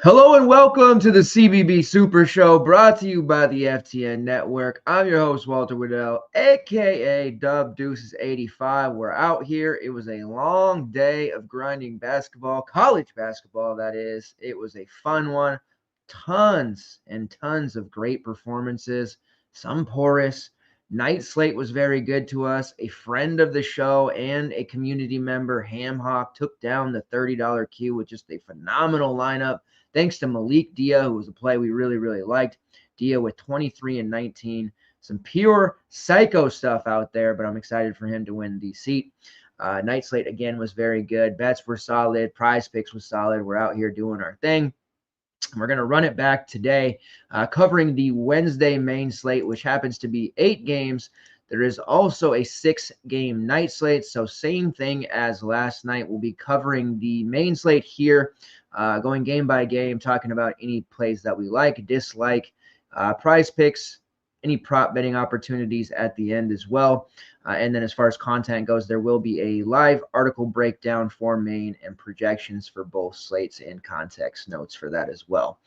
Hello and welcome to the CBB Super Show, brought to you by the FTN Network. I'm your host, Walter Waddell, aka Dub Deuces 85. We're out here. It was a long day of grinding basketball, college basketball, that is. It was a fun one. Tons and tons of great performances, some porous. Night Slate was very good to us. A friend of the show and a community member, Hamhawk, took down the $30 Q with just a phenomenal lineup. Thanks to Malik Dia, who was a play we really liked. Dia with 23 and 19. Some pure psycho stuff out there, but I'm excited for him to win the seat. Night Slate, again, was very good. Bets were solid. Prize Picks was solid. We're out here doing our thing. We're going to run it back today, covering the Wednesday main slate, which happens to be 8 games. There is also a 6-game night slate, so same thing as last night. We'll be covering the main slate here, going game by game, talking about any plays that we like, dislike, prize picks, any prop betting opportunities at the end as well. And then as far as content goes, there will be a live article breakdown for main and projections for both slates and context notes for that as well.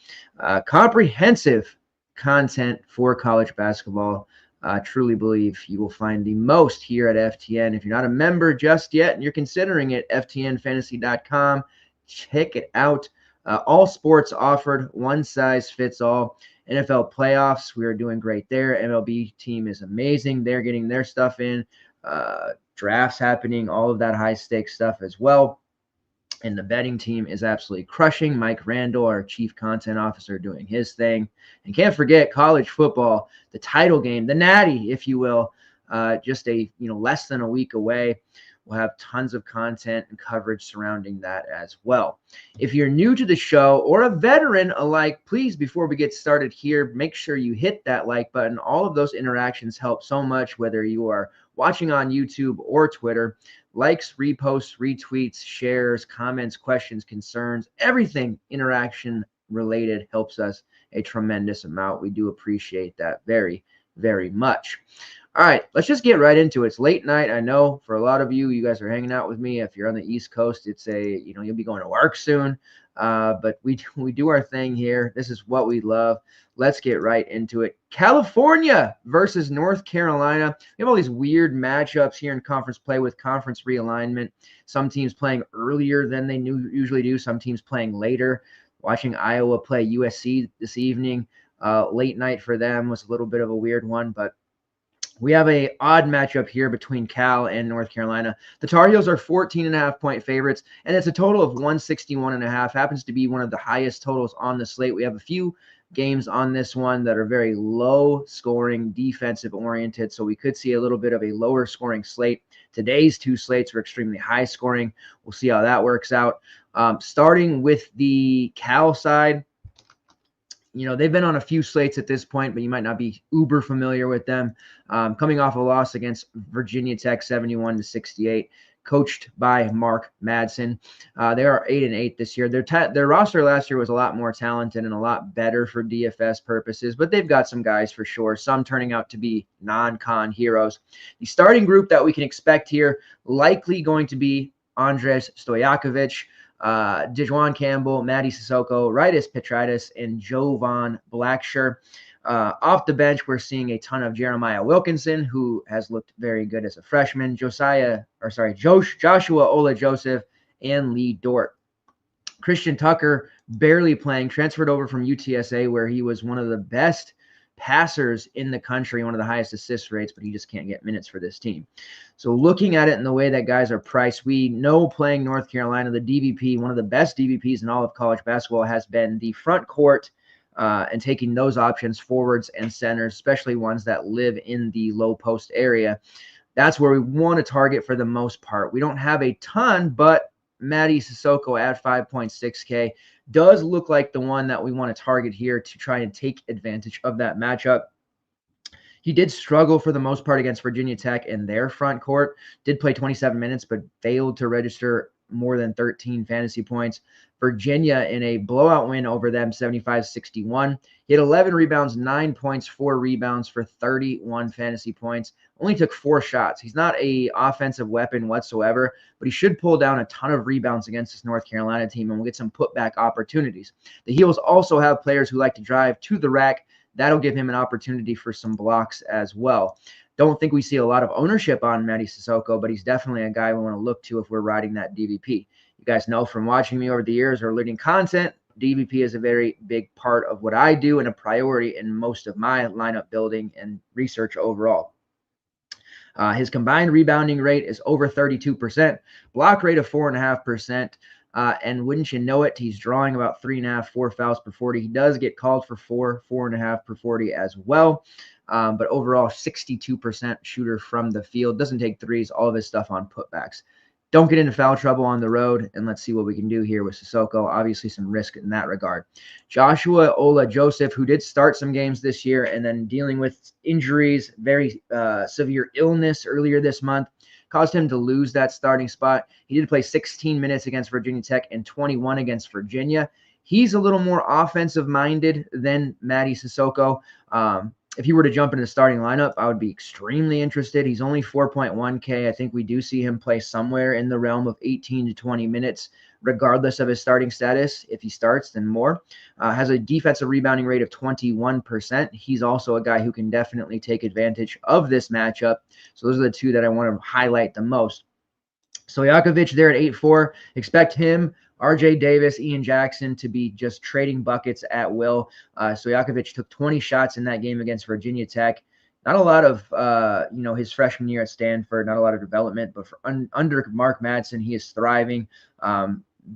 Comprehensive content for college basketball. Truly believe you will find the most here at FTN. If you're not a member just yet and you're considering it, ftnfantasy.com. Check it out. All sports offered, one size fits all. NFL playoffs, we are doing great there. MLB team is amazing. They're getting their stuff in. Drafts happening, all of that high-stakes stuff as well. And the betting team is absolutely crushing. Mike Randall, our chief content officer, doing his thing. And can't forget college football, the title game, the natty, if you will, just less than a week away. We'll have tons of content and coverage surrounding that as well. If you're new to the show or a veteran alike, please, before we get started here, make sure you hit that like button. All of those interactions help so much, whether you are watching on YouTube or Twitter. Likes, reposts, retweets, shares, comments, questions, concerns, everything interaction related helps us a tremendous amount. We do appreciate that very, very much. All right, let's just get right into it. It's late night. I know for a lot of you, you guys are hanging out with me. If you're on the East Coast, it's you'll be going to work soon. But we do our thing here. This is what we love. Let's get right into it. California versus North Carolina. We have all these weird matchups here in conference play with conference realignment. Some teams playing earlier than they usually do. Some teams playing later. Watching Iowa play USC this evening. Late night for them was a little bit of a weird one, but we have a odd matchup here between Cal and North Carolina. The Tar Heels are 14.5-point favorites, and it's a total of 161.5. Happens to be one of the highest totals on the slate. We have a few games on this one that are very low scoring, defensive oriented, so we could see a little bit of a lower scoring slate. Today's 2 slates are extremely high scoring. We'll see how that works out. Starting with the Cal side, they've been on a few slates at this point, but you might not be uber familiar with them. Coming off a loss against Virginia Tech, 71-68, coached by Mark Madsen. They are 8-8 this year. Their roster last year was a lot more talented and a lot better for DFS purposes, but they've got some guys for sure, some turning out to be non-con heroes. The starting group that we can expect here, likely going to be Andres Stojakovic, Dejuan Campbell, Matty Sissoko, Rytis Petritis, and Jovan Blacksher. Off the bench, we're seeing a ton of Jeremiah Wilkinson, who has looked very good as a freshman, Joshua Ola Joseph, and Lee Dort. Christian Tucker barely playing, transferred over from UTSA, where he was one of the best passers in the country, one of the highest assist rates, but he just can't get minutes for this team. So looking at it in the way that guys are priced, we know playing North Carolina, the DVP, one of the best DVPs in all of college basketball, has been the front court and taking those options, forwards and centers, especially ones that live in the low post area. That's where we want to target for the most part. We don't have a ton, but Matty Sissoko at 5.6K does look like the one that we want to target here to try and take advantage of that matchup. He did struggle for the most part against Virginia Tech in their front court, did play 27 minutes, but failed to register more than 13 fantasy points. Virginia in a blowout win over them, 75-61. He had 11 rebounds, 9 points, 4 rebounds for 31 fantasy points. Only took 4 shots. He's not an offensive weapon whatsoever, but he should pull down a ton of rebounds against this North Carolina team, and we'll get some putback opportunities. The Heels also have players who like to drive to the rack. That'll give him an opportunity for some blocks as well. Don't think we see a lot of ownership on Mady Sissoko, but he's definitely a guy we want to look to if we're riding that DVP. You guys know from watching me over the years or learning content, DVP is a very big part of what I do and a priority in most of my lineup building and research overall. His combined rebounding rate is over 32%, block rate of 4.5%. And wouldn't you know it, he's drawing about 3.5, 4 fouls per 40. He does get called for 4.5 per 40 as well. But overall, 62% shooter from the field. Doesn't take threes, all of his stuff on putbacks. Don't get into foul trouble on the road, and let's see what we can do here with Sissoko. Obviously, some risk in that regard. Joshua Ola-Joseph, who did start some games this year and then dealing with injuries, very severe illness earlier this month, caused him to lose that starting spot. He did play 16 minutes against Virginia Tech and 21 against Virginia. He's a little more offensive-minded than Mady Sissoko. If he were to jump into the starting lineup, I would be extremely interested. He's only 4.1K. I think we do see him play somewhere in the realm of 18 to 20 minutes, regardless of his starting status. If he starts, then more. Has a defensive rebounding rate of 21%. He's also a guy who can definitely take advantage of this matchup. So those are the two that I want to highlight the most. Stojakovic there at 8-4. Expect him, RJ Davis, Ian Jackson to be just trading buckets at will. Stojakovic took 20 shots in that game against Virginia Tech. Not a lot of, his freshman year at Stanford, not a lot of development, but under Mark Madsen, he is thriving,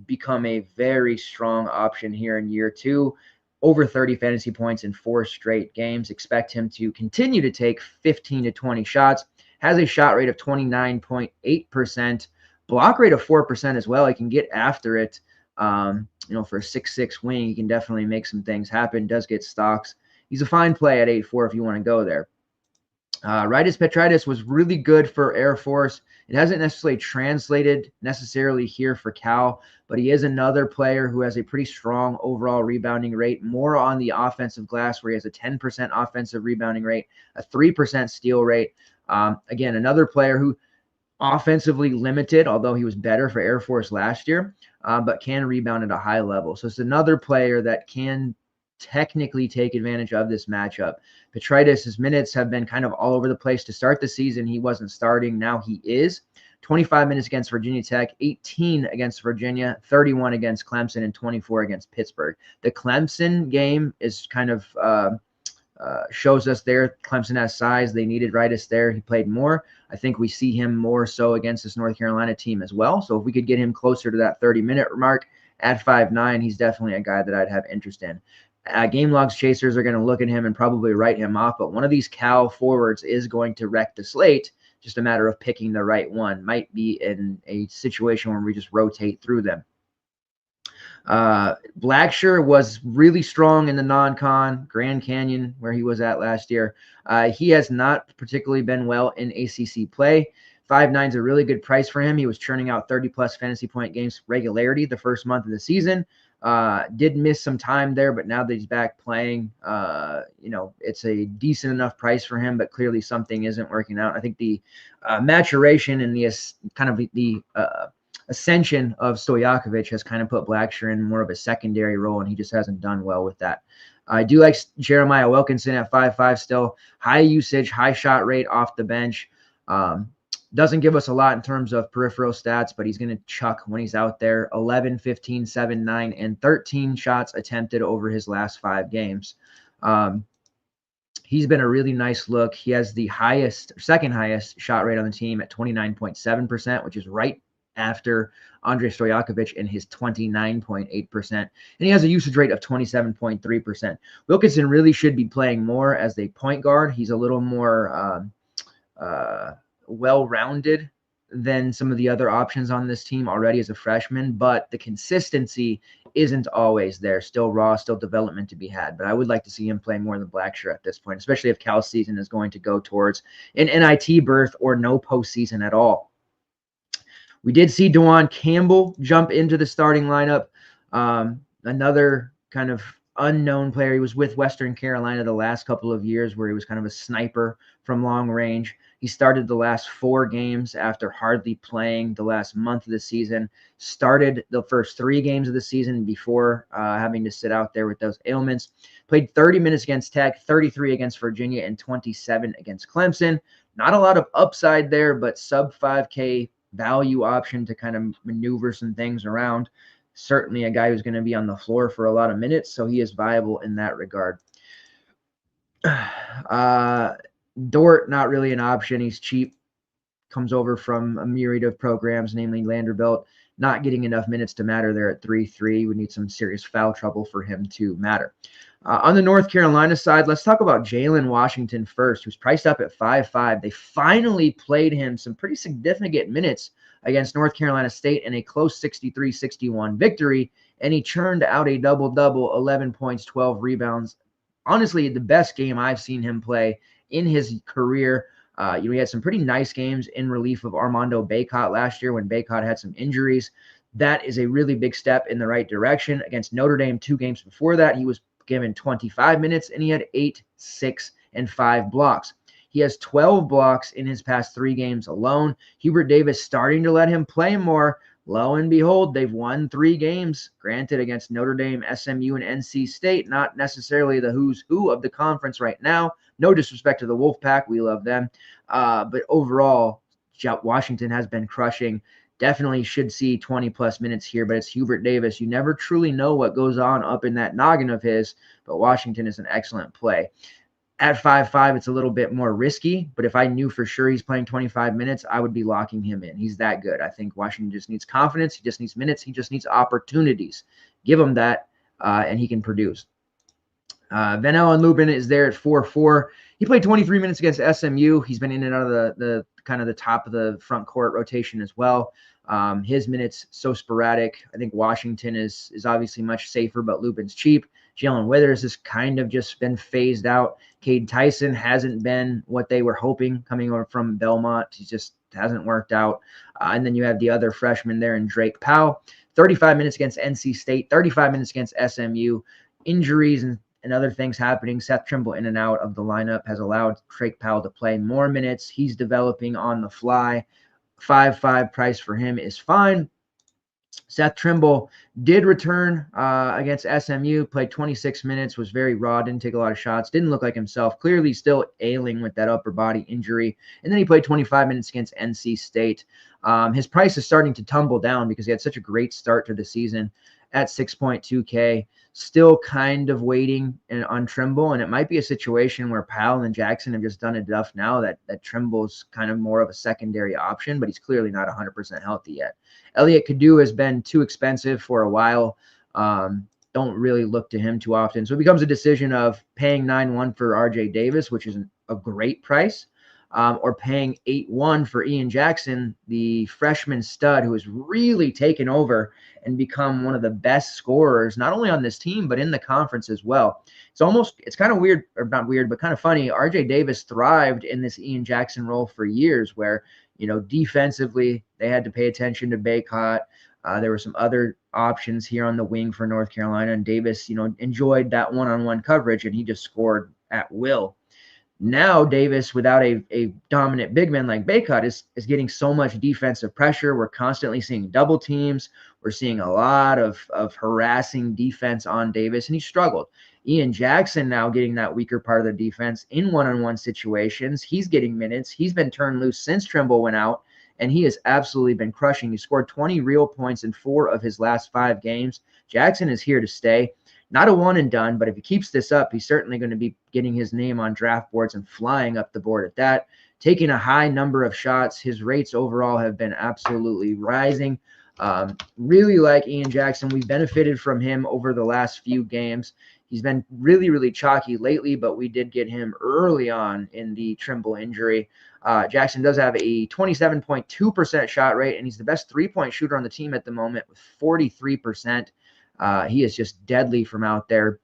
become a very strong option here in year 2. Over 30 fantasy points in 4 straight games. Expect him to continue to take 15 to 20 shots. Has a shot rate of 29.8%. Block rate of 4% as well. He can get after it. For a 6'6" wing, he can definitely make some things happen. Does get stocks. He's a fine play at 8-4 if you want to go there. Rytis Petritis was really good for Air Force. It hasn't necessarily translated necessarily here for Cal, but he is another player who has a pretty strong overall rebounding rate, more on the offensive glass, where he has a 10% offensive rebounding rate, a 3% steal rate. Again, another player who offensively limited, although he was better for Air Force last year, but can rebound at a high level. So it's another player that can technically take advantage of this matchup. Petritis' minutes have been kind of all over the place. To start the season, he wasn't starting. Now he is. 25 minutes against Virginia Tech, 18 against Virginia, 31 against Clemson, and 24 against Pittsburgh. The Clemson game is kind of shows us there Clemson has size. They needed Rytis there. He played more. I think we see him more so against this North Carolina team as well. So if we could get him closer to that 30-minute mark at 5'9", he's definitely a guy that I'd have interest in. Game logs chasers are going to look at him and probably write him off, but one of these Cal forwards is going to wreck the slate. Just a matter of picking the right one. Might be in a situation where we just rotate through them. Blacksher was really strong in the non-con, Grand Canyon, where he was at last year. He has not particularly been well in ACC play. 5'9" is a really good price for him. He was churning out 30-plus fantasy point games regularity the first month of the season. Did miss some time there, but now that he's back playing, it's a decent enough price for him, but clearly something isn't working out. I think the maturation and the ascension of Stojakovic has kind of put Blacksher in more of a secondary role, and he just hasn't done well with that. I do like Jeremiah Wilkinson at 5'5", still. High usage, high shot rate off the bench. Doesn't give us a lot in terms of peripheral stats, but he's going to chuck when he's out there. 11, 15, 7, 9, and 13 shots attempted over his last 5 games. He's been a really nice look. He has the second highest shot rate on the team at 29.7%, which is right after Andrei Stojakovic and his 29.8%. And he has a usage rate of 27.3%. Wilkinson really should be playing more as a point guard. He's a little more well-rounded than some of the other options on this team already as a freshman, but the consistency isn't always there. Still raw, still development to be had. But I would like to see him play more than Blacksher at this point, especially if Cal's season is going to go towards an NIT berth or no postseason at all. We did see DeJuan Campbell jump into the starting lineup. Another kind of unknown player. He was with Western Carolina the last couple of years where he was kind of a sniper from long range. He started the last 4 games after hardly playing the last month of the season. Started the first 3 games of the season before having to sit out there with those ailments. Played 30 minutes against Tech, 33 against Virginia, and 27 against Clemson. Not a lot of upside there, but sub 5K value option to kind of maneuver some things around. Certainly a guy who's going to be on the floor for a lot of minutes, so he is viable in that regard. Dort, not really an option. He's cheap. Comes over from a myriad of programs, namely Vanderbilt. Not getting enough minutes to matter there at 3-3. We need some serious foul trouble for him to matter. On the North Carolina side, let's talk about Jalen Washington first, who's priced up at 5-5. They finally played him some pretty significant minutes against North Carolina State in a close 63-61 victory, and he churned out a double-double, 11 points, 12 rebounds. Honestly, the best game I've seen him play in his career. He had some pretty nice games in relief of Armando Bacot last year when Bacot had some injuries. That is a really big step in the right direction. Against Notre Dame 2 games before that, he was given 25 minutes, and he had 8, 6, and 5 blocks. He has 12 blocks in his past 3 games alone. Hubert Davis starting to let him play more. Lo and behold, they've won 3 games, granted against Notre Dame, SMU, and NC State, not necessarily the who's who of the conference right now. No disrespect to the Wolfpack. We love them. But overall, Washington has been crushing. Definitely should see 20-plus minutes here, but it's Hubert Davis. You never truly know what goes on up in that noggin of his, but Washington is an excellent play. At 5-5, it's a little bit more risky, but if I knew for sure he's playing 25 minutes, I would be locking him in. He's that good. I think Washington just needs confidence. He just needs minutes. He just needs opportunities. Give him that, and he can produce. Vanell and Lubin is there at 4-4. He played 23 minutes against SMU. He's been in and out of the kind of the top of the front court rotation as well. His minutes so sporadic. I think Washington is obviously much safer, but Lubin's cheap. Jalen Withers has kind of just been phased out. Cade Tyson hasn't been what they were hoping coming over from Belmont. He just hasn't worked out. And then you have the other freshman there in Drake Powell. 35 minutes against NC State, 35 minutes against SMU. Injuries and other things happening. Seth Trimble in and out of the lineup has allowed Drake Powell to play more minutes. He's developing on the fly. 5-5 price for him is fine. Seth Trimble did return against SMU, played 26 minutes, was very raw, didn't take a lot of shots, didn't look like himself, clearly still ailing with that upper body injury. And then he played 25 minutes against NC State. His price is starting to tumble down because he had such a great start to the season at 6.2K. Still kind of waiting on Trimble, and it might be a situation where Powell and Jackson have just done enough now that Trimble's kind of more of a secondary option, but he's clearly not 100% healthy yet. Elliot Kadu has been too expensive for a while. Don't really look to him too often. So it becomes a decision of paying 9-1 for RJ Davis, which is a great price, or paying 8-1 for Ian Jackson, the freshman stud who has really taken over and become one of the best scorers, not only on this team, but in the conference as well. It's kind of weird, or not weird, but kind of funny. RJ Davis thrived in this Ian Jackson role for years where, defensively, they had to pay attention to Bacot. There were some other options here on the wing for North Carolina, and Davis, enjoyed that one-on-one coverage, and he just scored at will. Now Davis, without a dominant big man like Bacot, is getting so much defensive pressure. We're constantly seeing double teams. We're seeing a lot of harassing defense on Davis, and he struggled. Ian Jackson now getting that weaker part of the defense in one-on-one situations. He's getting minutes. He's been turned loose since Trimble went out, and he has absolutely been crushing. He scored 20 real points in 4 of his last 5 games. Jackson is here to stay. Not a one and done, but if he keeps this up, he's certainly going to be getting his name on draft boards and flying up the board at that. Taking a high number of shots. His rates overall have been absolutely rising. Really like Ian Jackson. We've benefited from him over the last few games. He's been really, really chalky lately, but we did get him early on in the Trimble injury. Jackson does have a 27.2% shot rate, and he's the best three-point shooter on the team at the moment with 43%. He is just deadly from out there.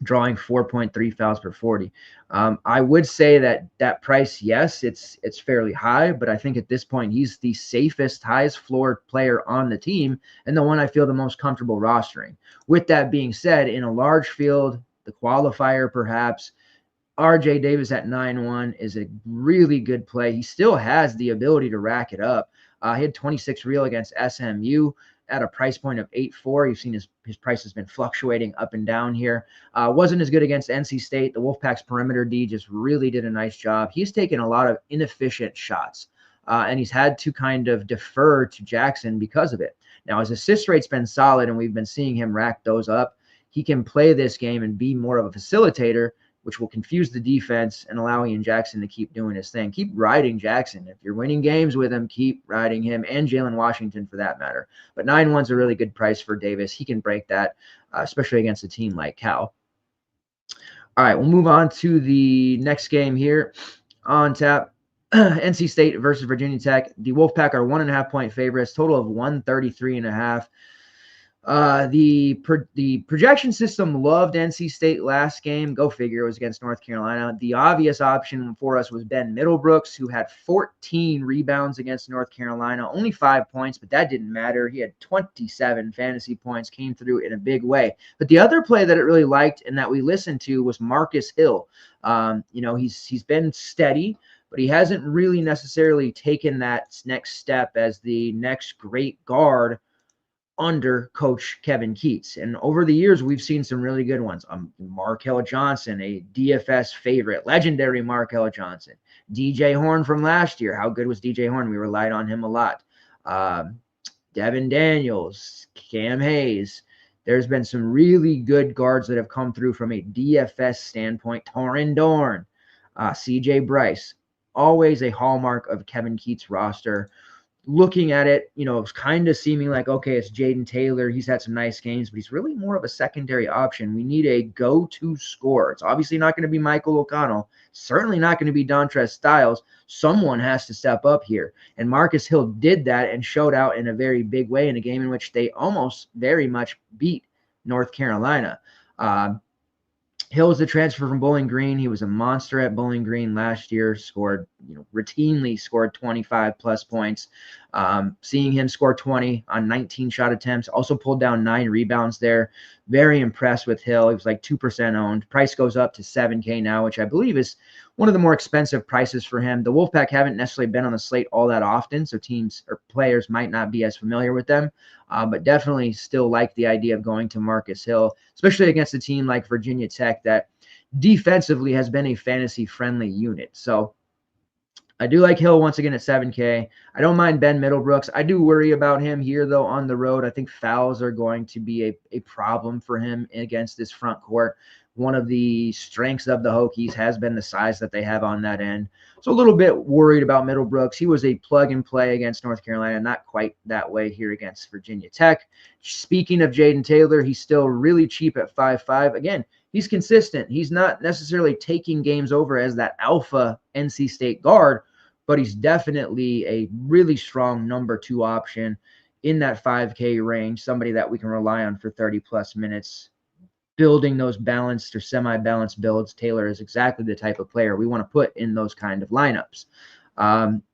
drawing 4.3 fouls per 40. I would say that price, yes, it's fairly high, but I think at this point he's the safest, highest floor player on the team and the one I feel the most comfortable rostering. With that being said, in a large field, the qualifier perhaps, RJ Davis at 9-1 is a really good play. He still has the ability to rack it up. He had 26 real against SMU at a price point of 8.4. You've seen his price has been fluctuating up and down here. Wasn't as good against NC State. The Wolfpack's perimeter D just really did a nice job. He's taken a lot of inefficient shots, and he's had to kind of defer to Jackson because of it. Now, his assist rate's been solid, and we've been seeing him rack those up. He can play this game and be more of a facilitator, which will confuse the defense and allow Ian Jackson to keep doing his thing. Keep riding Jackson. If you're winning games with him, keep riding him, and Jalen Washington for that matter. But 9-1's a really good price for Davis. He can break that, especially against a team like Cal. All right, we'll move on to the next game here on tap. NC State versus Virginia Tech. The Wolfpack are 1.5-point favorites, total of 133.5. The projection system loved NC State last game. Go figure, it was against North Carolina. The obvious option for us was Ben Middlebrooks, who had 14 rebounds against North Carolina, only 5 points, but that didn't matter. He had 27 fantasy points, came through in a big way. But the other play that it really liked and that we listened to was Marcus Hill. He's been steady, but he hasn't really necessarily taken that next step as the next great guard under Coach Kevin Keatts. And over the years, we've seen some really good ones. Markell Johnson, a DFS favorite, legendary Markell Johnson. DJ Horn from last year. How good was DJ Horn? We relied on him a lot. Devin Daniels, Cam Hayes. There's been some really good guards that have come through from a DFS standpoint. Torin Dorn, CJ Bryce. Always a hallmark of Kevin Keatts' roster. Looking at it, it's kind of seeming like, okay, it's Jaden Taylor. He's had some nice games, but he's really more of a secondary option. We need a go-to scorer. It's obviously not going to be Michael O'Connell. Certainly not going to be Dontrez Styles. Someone has to step up here. And Marcus Hill did that and showed out in a very big way in a game in which they almost very much beat North Carolina. Hill is a transfer from Bowling Green. He was a monster at Bowling Green last year, routinely scored 25 plus points. Seeing him score 20 on 19 shot attempts, also pulled down 9 rebounds there. Very impressed with Hill. He was like 2% owned. Price goes up to $7K now, which I believe is one of the more expensive prices for him. The Wolfpack haven't necessarily been on the slate all that often, so teams or players might not be as familiar with them, but definitely still like the idea of going to Marcus Hill, especially against a team like Virginia Tech that defensively has been a fantasy-friendly unit. So I do like Hill once again at $7K. I don't mind Ben Middlebrooks. I do worry about him here, though, on the road. I think fouls are going to be a problem for him against this front court. One of the strengths of the Hokies has been the size that they have on that end. So a little bit worried about Middlebrooks. He was a plug-and-play against North Carolina, not quite that way here against Virginia Tech. Speaking of Jaden Taylor, he's still really cheap at 5.5. Again, he's consistent. He's not necessarily taking games over as that alpha NC State guard, but he's definitely a really strong number 2 option in that 5K range, somebody that we can rely on for 30-plus minutes. Building those balanced or semi-balanced builds, Taylor is exactly the type of player we want to put in those kind of lineups.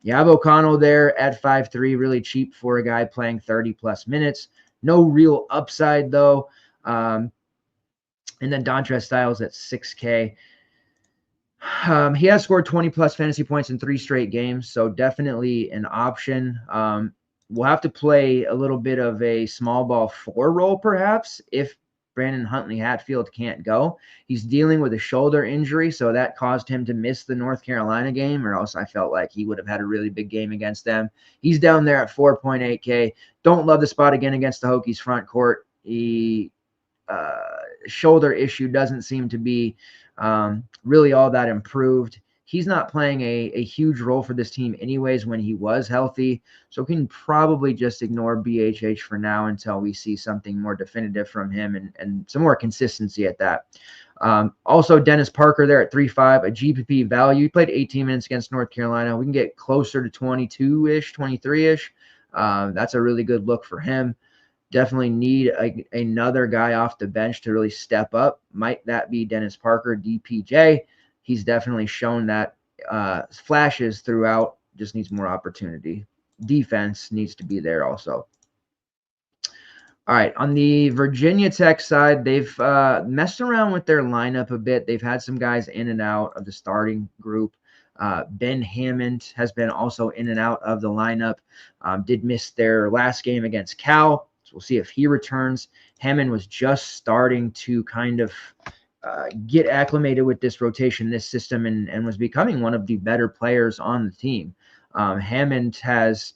You have O'Connell there at 5.3, really cheap for a guy playing 30-plus minutes. No real upside, though. And then Dontrez Styles at 6K. He has scored 20-plus fantasy points in 3 straight games, so definitely an option. We'll have to play a little bit of a small ball 4 role, perhaps, if Brandon Huntley-Hatfield can't go. He's dealing with a shoulder injury, so that caused him to miss the North Carolina game, or else I felt like he would have had a really big game against them. He's down there at 4.8K. Don't love the spot again against the Hokies front court. He shoulder issue doesn't seem to be really all that improved. He's not playing a huge role for this team anyways when he was healthy, so we can probably just ignore BHH for now until we see something more definitive from him and some more consistency at that. Also, Dennis Parker there at 3.5, a GPP value. He played 18 minutes against North Carolina. We can get closer to 22-ish, 23-ish. That's a really good look for him. definitely need another guy off the bench to really step up. Might that be Dennis Parker, DPJ? He's definitely shown that flashes throughout, just needs more opportunity. Defense needs to be there also. All right, on the Virginia Tech side, they've messed around with their lineup a bit. They've had some guys in and out of the starting group. Ben Hammond has been also in and out of the lineup. Did miss their last game against Cal, so we'll see if he returns. Hammond was just starting to kind of get acclimated with this rotation, this system, and was becoming one of the better players on the team. Hammond has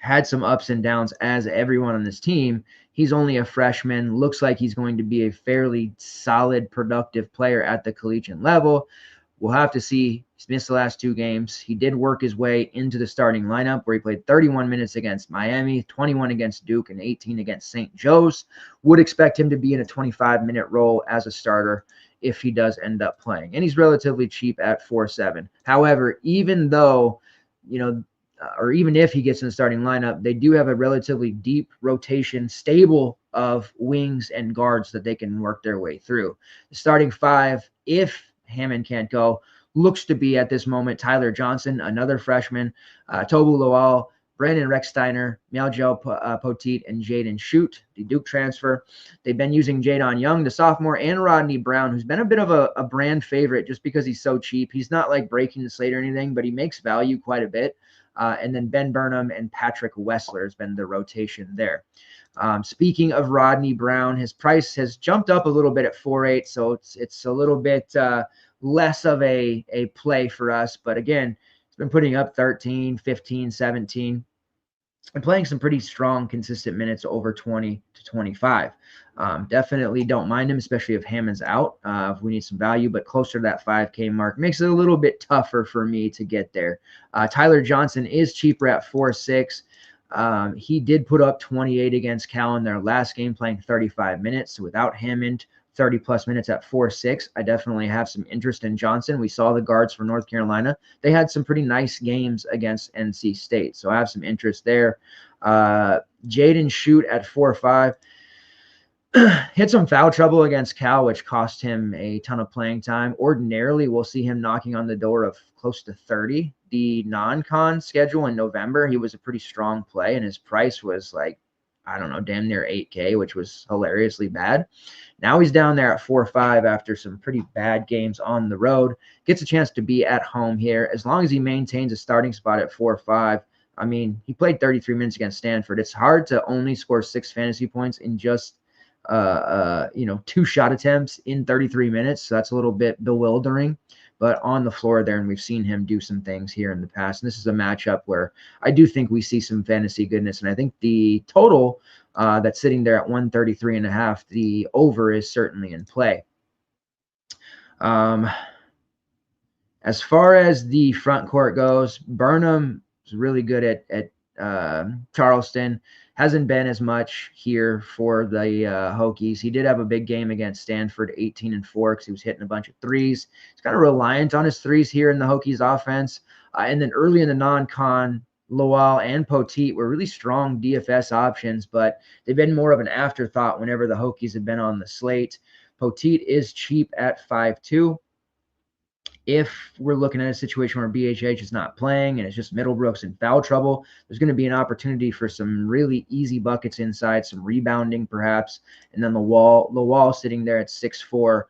had some ups and downs as everyone on this team. He's only a freshman, looks like he's going to be a fairly solid, productive player at the collegiate level. We'll have to see. He's missed the last 2 games. He did work his way into the starting lineup where he played 31 minutes against Miami, 21 against Duke, and 18 against St. Joe's. Would expect him to be in a 25-minute role as a starter if he does end up playing. And he's relatively cheap at 4.7. However, even though, or even if he gets in the starting lineup, they do have a relatively deep rotation stable of wings and guards that they can work their way through. The starting 5, if Hammond can't go, looks to be at this moment Tyler Johnson, another freshman, Tobu Lowell, Brandon Rexsteiner, Miljel Poteet, and Jaden Shute, the Duke transfer. They've been using Jadon Young, the sophomore, and Rodney Brown, who's been a bit of a brand favorite just because he's so cheap. He's not like breaking the slate or anything, but he makes value quite a bit. And then Ben Burnham and Patrick Wessler has been the rotation there. Speaking of Rodney Brown, his price has jumped up a little bit at 4.8, so it's a little bit less of a play for us. But again, he's been putting up 13, 15, 17, and playing some pretty strong, consistent minutes over 20 to 25. Definitely don't mind him, especially if Hammond's out. If we need some value, but closer to that 5K mark makes it a little bit tougher for me to get there. Tyler Johnson is cheaper at 4.6. He did put up 28 against Cal in their last game, playing 35 minutes. So without Hammond, 30-plus minutes at 4.6, I definitely have some interest in Johnson. We saw the guards for North Carolina. They had some pretty nice games against NC State, so I have some interest there. Jaden Shute at 4.5. Hit some foul trouble against Cal, which cost him a ton of playing time. Ordinarily, we'll see him knocking on the door of close to 30. The non-con schedule in November, he was a pretty strong play, and his price was like, I don't know, damn near 8K, which was hilariously bad. Now he's down there at 4.5 after some pretty bad games on the road. Gets a chance to be at home here. As long as he maintains a starting spot at 4.5, I mean, he played 33 minutes against Stanford. It's hard to only score 6 fantasy points in just 2 shot attempts in 33 minutes. So that's a little bit bewildering, but on the floor there, and we've seen him do some things here in the past. And this is a matchup where I do think we see some fantasy goodness. And I think the total that's sitting there at 133.5, the over is certainly in play. As far as the front court goes, Burnham is really good at Charleston. Hasn't been as much here for the Hokies. He did have a big game against Stanford, 18-4, because he was hitting a bunch of threes. He's kind of reliant on his threes here in the Hokies offense. And then early in the non-con, Lowell and Poteet were really strong DFS options, but they've been more of an afterthought whenever the Hokies have been on the slate. Poteet is cheap at 5.2. If we're looking at a situation where BHH is not playing and it's just Middlebrooks in foul trouble, there's going to be an opportunity for some really easy buckets inside, some rebounding perhaps, and then the wall sitting there at 6.4.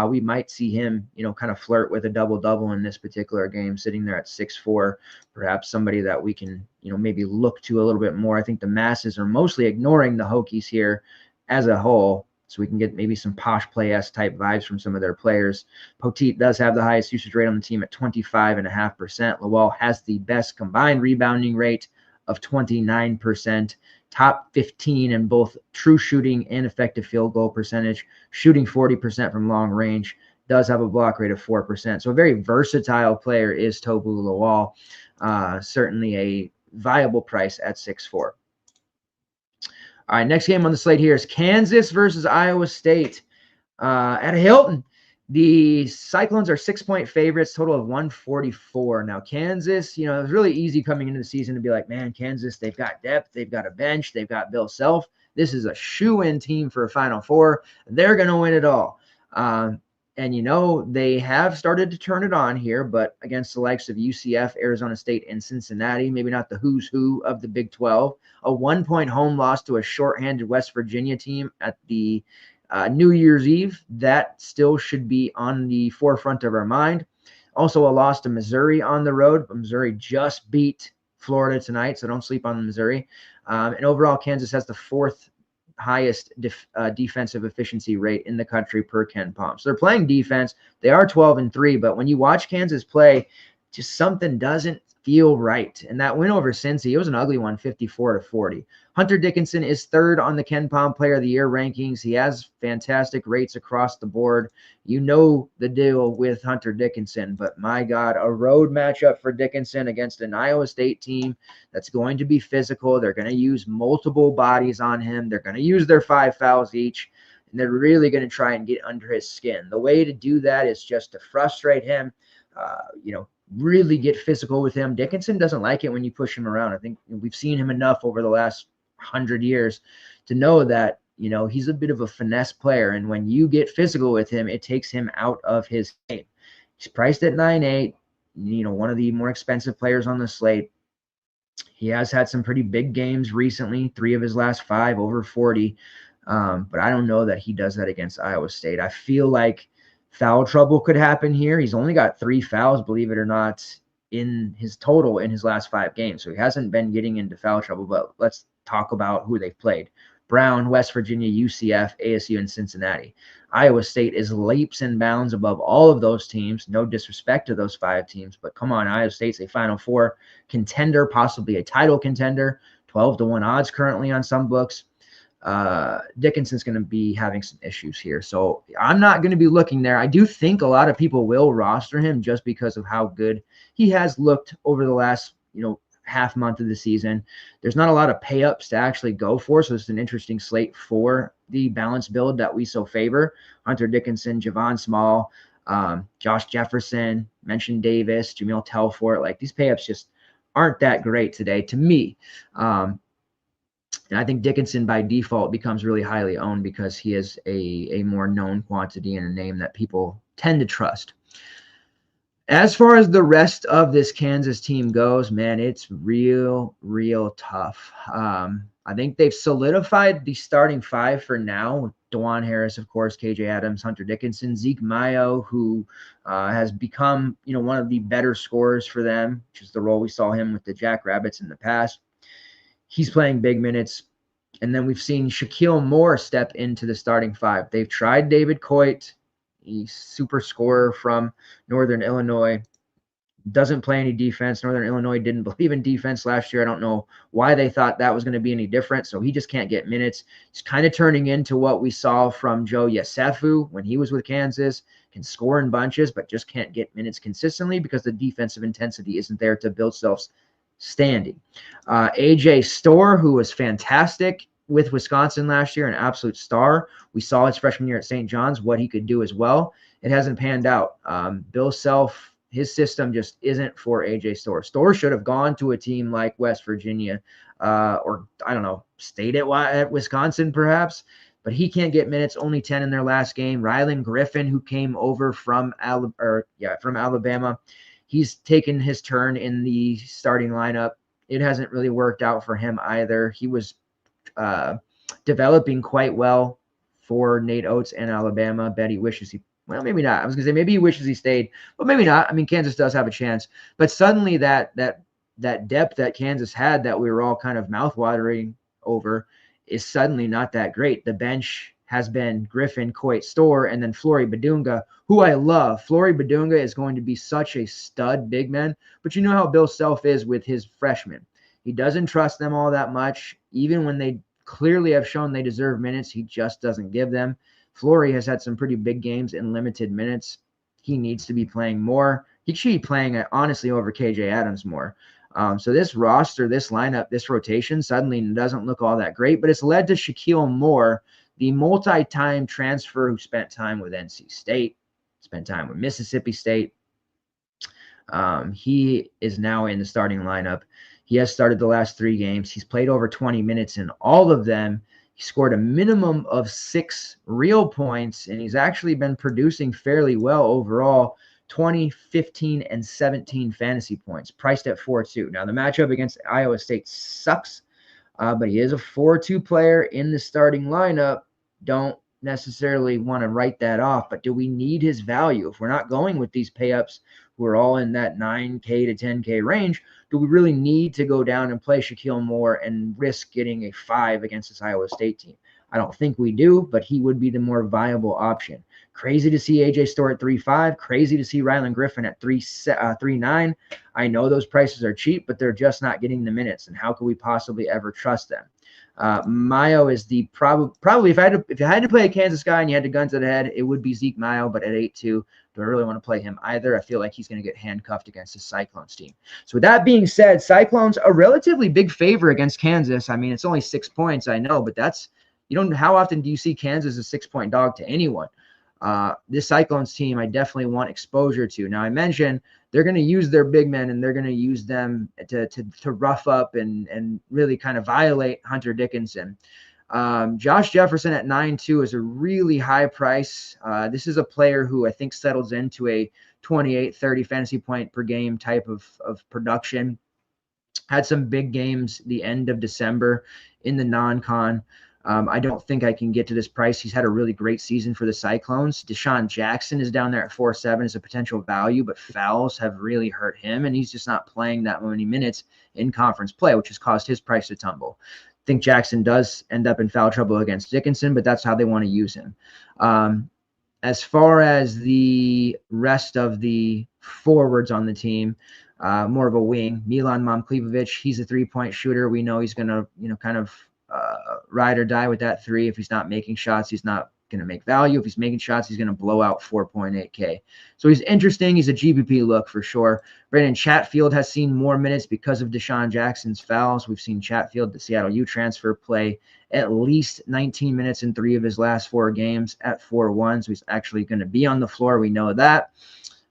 We might see him, kind of flirt with a double-double in this particular game, sitting there at 6.4. Perhaps somebody that we can, maybe look to a little bit more. I think the masses are mostly ignoring the Hokies here as a whole, so we can get maybe some posh play-esque type vibes from some of their players. Poteet does have the highest usage rate on the team at 25.5%. Lowell has the best combined rebounding rate of 29%. Top 15 in both true shooting and effective field goal percentage. Shooting 40% from long range. Does have a block rate of 4%. So a very versatile player is Tobu Lowell. Certainly a viable price at 6.4. All right, next game on the slate here is Kansas versus Iowa State at Hilton. The Cyclones are 6-point favorites, total of 144. Now, Kansas, it was really easy coming into the season to be like, man, Kansas, they've got depth, they've got a bench, they've got Bill Self. This is a shoe-in team for a Final Four. They're going to win it all. And they have started to turn it on here, but against the likes of UCF, Arizona State, and Cincinnati, maybe not the who's who of the Big 12. A 1-point home loss to a shorthanded West Virginia team at the New Year's Eve, that still should be on the forefront of our mind. Also, a loss to Missouri on the road. Missouri just beat Florida tonight, so don't sleep on Missouri. And overall, Kansas has the fourth highest defensive efficiency rate in the country per Ken Palm. So they're playing defense. They are 12-3, but when you watch Kansas play, just something doesn't feel right. And that win over Cincy, it was an ugly one, 54-40. Hunter Dickinson is third on the Ken Palm Player of the Year rankings. He has fantastic rates across the board. You know the deal with Hunter Dickinson, but my God, a road matchup for Dickinson against an Iowa State team that's going to be physical. They're going to use multiple bodies on him. They're going to use their 5 fouls each, and they're really going to try and get under his skin. The way to do that is just to frustrate him, really get physical with him. Dickinson doesn't like it when you push him around. I think we've seen him enough over the last 100 years to know that, he's a bit of a finesse player. And when you get physical with him, it takes him out of his game. He's priced at 9.8, one of the more expensive players on the slate. He has had some pretty big games recently, 3 of his last 5 over 40. But I don't know that he does that against Iowa State. I feel like foul trouble could happen here. He's only got 3 fouls, believe it or not, in his total in his last 5 games. So he hasn't been getting into foul trouble, but let's talk about who they've played. Brown, West Virginia, UCF, ASU, and Cincinnati. Iowa State is leaps and bounds above all of those teams. No disrespect to those 5 teams, but come on, Iowa State's a Final Four contender, possibly a title contender. 12-1 odds currently on some books. Dickinson's going to be having some issues here. So I'm not going to be looking there. I do think a lot of people will roster him just because of how good he has looked over the last, half month of the season. There's not a lot of pay ups to actually go for. So it's an interesting slate for the balanced build that we so favor. Hunter Dickinson, Javon Small, Josh Jefferson, mentioned Davis, Jamil Telfort. Like, these pay ups just aren't that great today to me. And I think Dickinson by default becomes really highly owned because he is a more known quantity and a name that people tend to trust. As far as the rest of this Kansas team goes, man, it's real tough. I think they've solidified the starting 5 for now. DeJuan Harris, of course, KJ Adams, Hunter Dickinson, Zeke Mayo, who has become, one of the better scorers for them, which is the role we saw him with the Jackrabbits in the past. He's playing big minutes. And then we've seen Shaquille Moore step into the starting 5. They've tried David Coit, a super scorer from Northern Illinois. Doesn't play any defense. Northern Illinois didn't believe in defense last year. I don't know why they thought that was going to be any different. So he just can't get minutes. He's kind of turning into what we saw from Joe Yesufu when he was with Kansas. Can score in bunches, but just can't get minutes consistently because the defensive intensity isn't there to build self-standing. AJ Storr, who was fantastic with Wisconsin last year, an absolute star. We saw his freshman year at St. John's what he could do as well. It hasn't panned out. Bill Self, his system just isn't for AJ Storr. Storr should have gone to a team like West Virginia or, I don't know, stayed at Wisconsin perhaps, but he can't get minutes, only 10 in their last game. Rylan Griffin, who came over from Alabama, he's taken his turn in the starting lineup. It hasn't really worked out for him either. He was developing quite well for Nate Oates and Alabama. Bet he wishes he, well, maybe not. I was going to say maybe he wishes he stayed, but maybe not. I mean, Kansas does have a chance. But suddenly that depth that Kansas had that we were all kind of mouthwatering over is suddenly not that great. The bench has been Griffin, Coit, Storr, and then Flory Badunga, who I love. Flory Badunga is going to be such a stud big man, but you know how Bill Self is with his freshmen. He doesn't trust them all that much. Even when they clearly have shown they deserve minutes, he just doesn't give them. Flory has had some pretty big games in limited minutes. He needs to be playing more. He should be playing, honestly, over KJ Adams more. So this roster, this lineup, this rotation suddenly doesn't look all that great, but it's led to Shaquille Moore, the multi-time transfer who spent time with NC State, spent time with Mississippi State. He is now in the starting lineup. He has started the last 3 games. He's played over 20 minutes in all of them. He scored a minimum of 6 real points, and he's actually been producing fairly well overall. 20, 15, and 17 fantasy points, priced at 4-2. Now, the matchup against Iowa State sucks, but he is a 4-2 player in the starting lineup. Don't necessarily want to write that off, but do we need his value? If we're not going with these pay-ups who are all in that 9K to 10K range, do we really need to go down and play Shaquille Moore and risk getting a 5 against this Iowa State team? I don't think we do, but he would be the more viable option. Crazy to see AJ Storr at 3.5. Crazy to see Rylan Griffin at 3.9. I know those prices are cheap, but they're just not getting the minutes. And how could we possibly ever trust them? Mayo is the probably if you had to play a Kansas guy and you had the gun to the head, it would be Zeke Mayo. But at 8-2, do I really want to play him either? I feel like he's going to get handcuffed against the Cyclones team. So with that being said, Cyclones a relatively big favor against Kansas. I mean, it's only 6 points, I know, but that's how often do you see Kansas a 6-point dog to anyone? This Cyclones team, I definitely want exposure to. Now, I mentioned they're going to use their big men and they're going to use them to rough up and really kind of violate Hunter Dickinson. Josh Jefferson at 9.2 is a really high price. This is a player who I think settles into a 28, 30 fantasy point per game type of production. Had some big games the end of December in the non-con. I don't think I can get to this price. He's had a really great season for the Cyclones. Deshaun Jackson is down there at 4.7 as a potential value, but fouls have really hurt him, and he's just not playing that many minutes in conference play, which has caused his price to tumble. I think Jackson does end up in foul trouble against Dickinson, but that's how they want to use him. As far as the rest of the forwards on the team, more of a wing, Milan Momklevovic, he's a 3-point shooter. We know he's going to, kind of ride or die with that 3. If he's not making shots, he's not going to make value. If he's making shots, he's going to blow out 4.8K. So he's interesting. He's a GPP look for sure. Brandon Chatfield has seen more minutes because of Deshaun Jackson's fouls. We've seen Chatfield, the Seattle U transfer, play at least 19 minutes in 3 of his last 4 games at 4-1. So he's actually going to be on the floor. We know that.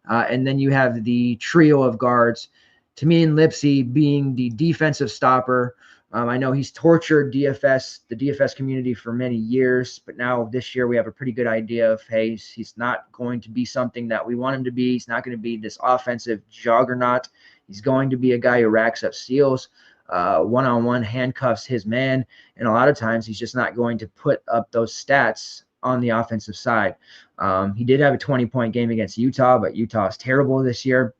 And then you have the trio of guards, Tamien Lipsey being the defensive stopper. I know he's tortured the DFS community for many years, but now this year we have a pretty good idea of, hey, he's not going to be something that we want him to be. He's not going to be this offensive juggernaut. He's going to be a guy who racks up steals, one-on-one handcuffs his man, and a lot of times he's just not going to put up those stats on the offensive side. He did have a 20-point game against Utah, but Utah is terrible this year.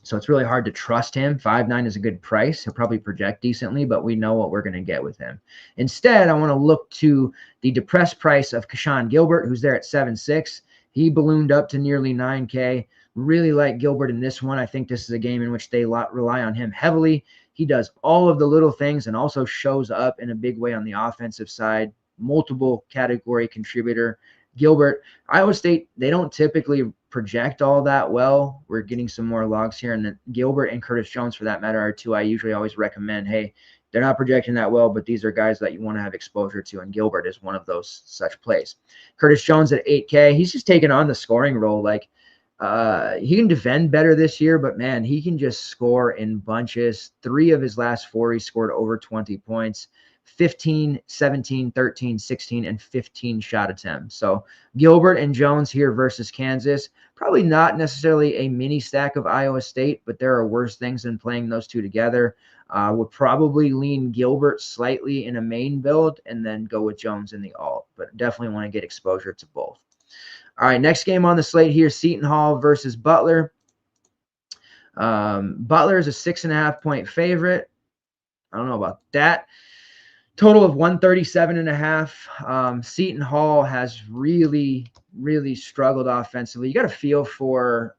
So it's really hard to trust him. 5.9 is a good price. He'll probably project decently, but we know what we're going to get with him. Instead, I want to look to the depressed price of Keshawn Gilbert, who's there at 7.6. He ballooned up to nearly 9K. Really like Gilbert in this one. I think this is a game in which they rely on him heavily. He does all of the little things and also shows up in a big way on the offensive side. Multiple category contributor. Gilbert, Iowa State, they don't typically project all that well. We're getting some more logs here, and Gilbert and Curtis Jones, for that matter, are 2 I usually always recommend. Hey, they're not projecting that well, but these are guys that you want to have exposure to, and Gilbert is one of those such plays. Curtis Jones at 8K, he's just taking on the scoring role. Like, he can defend better this year, but man, he can just score in bunches. 3 of his last 4, he scored over 20 points. 15, 17, 13, 16, and 15 shot attempts. So Gilbert and Jones here versus Kansas. Probably not necessarily a mini stack of Iowa State, but there are worse things than playing those two together. Would probably lean Gilbert slightly in a main build and then go with Jones in the alt, but definitely want to get exposure to both. All right, next game on the slate here, Seton Hall versus Butler. Butler is a 6.5-point favorite. I don't know about that. Total of 137.5. Seton Hall has really, really struggled offensively. You got to feel for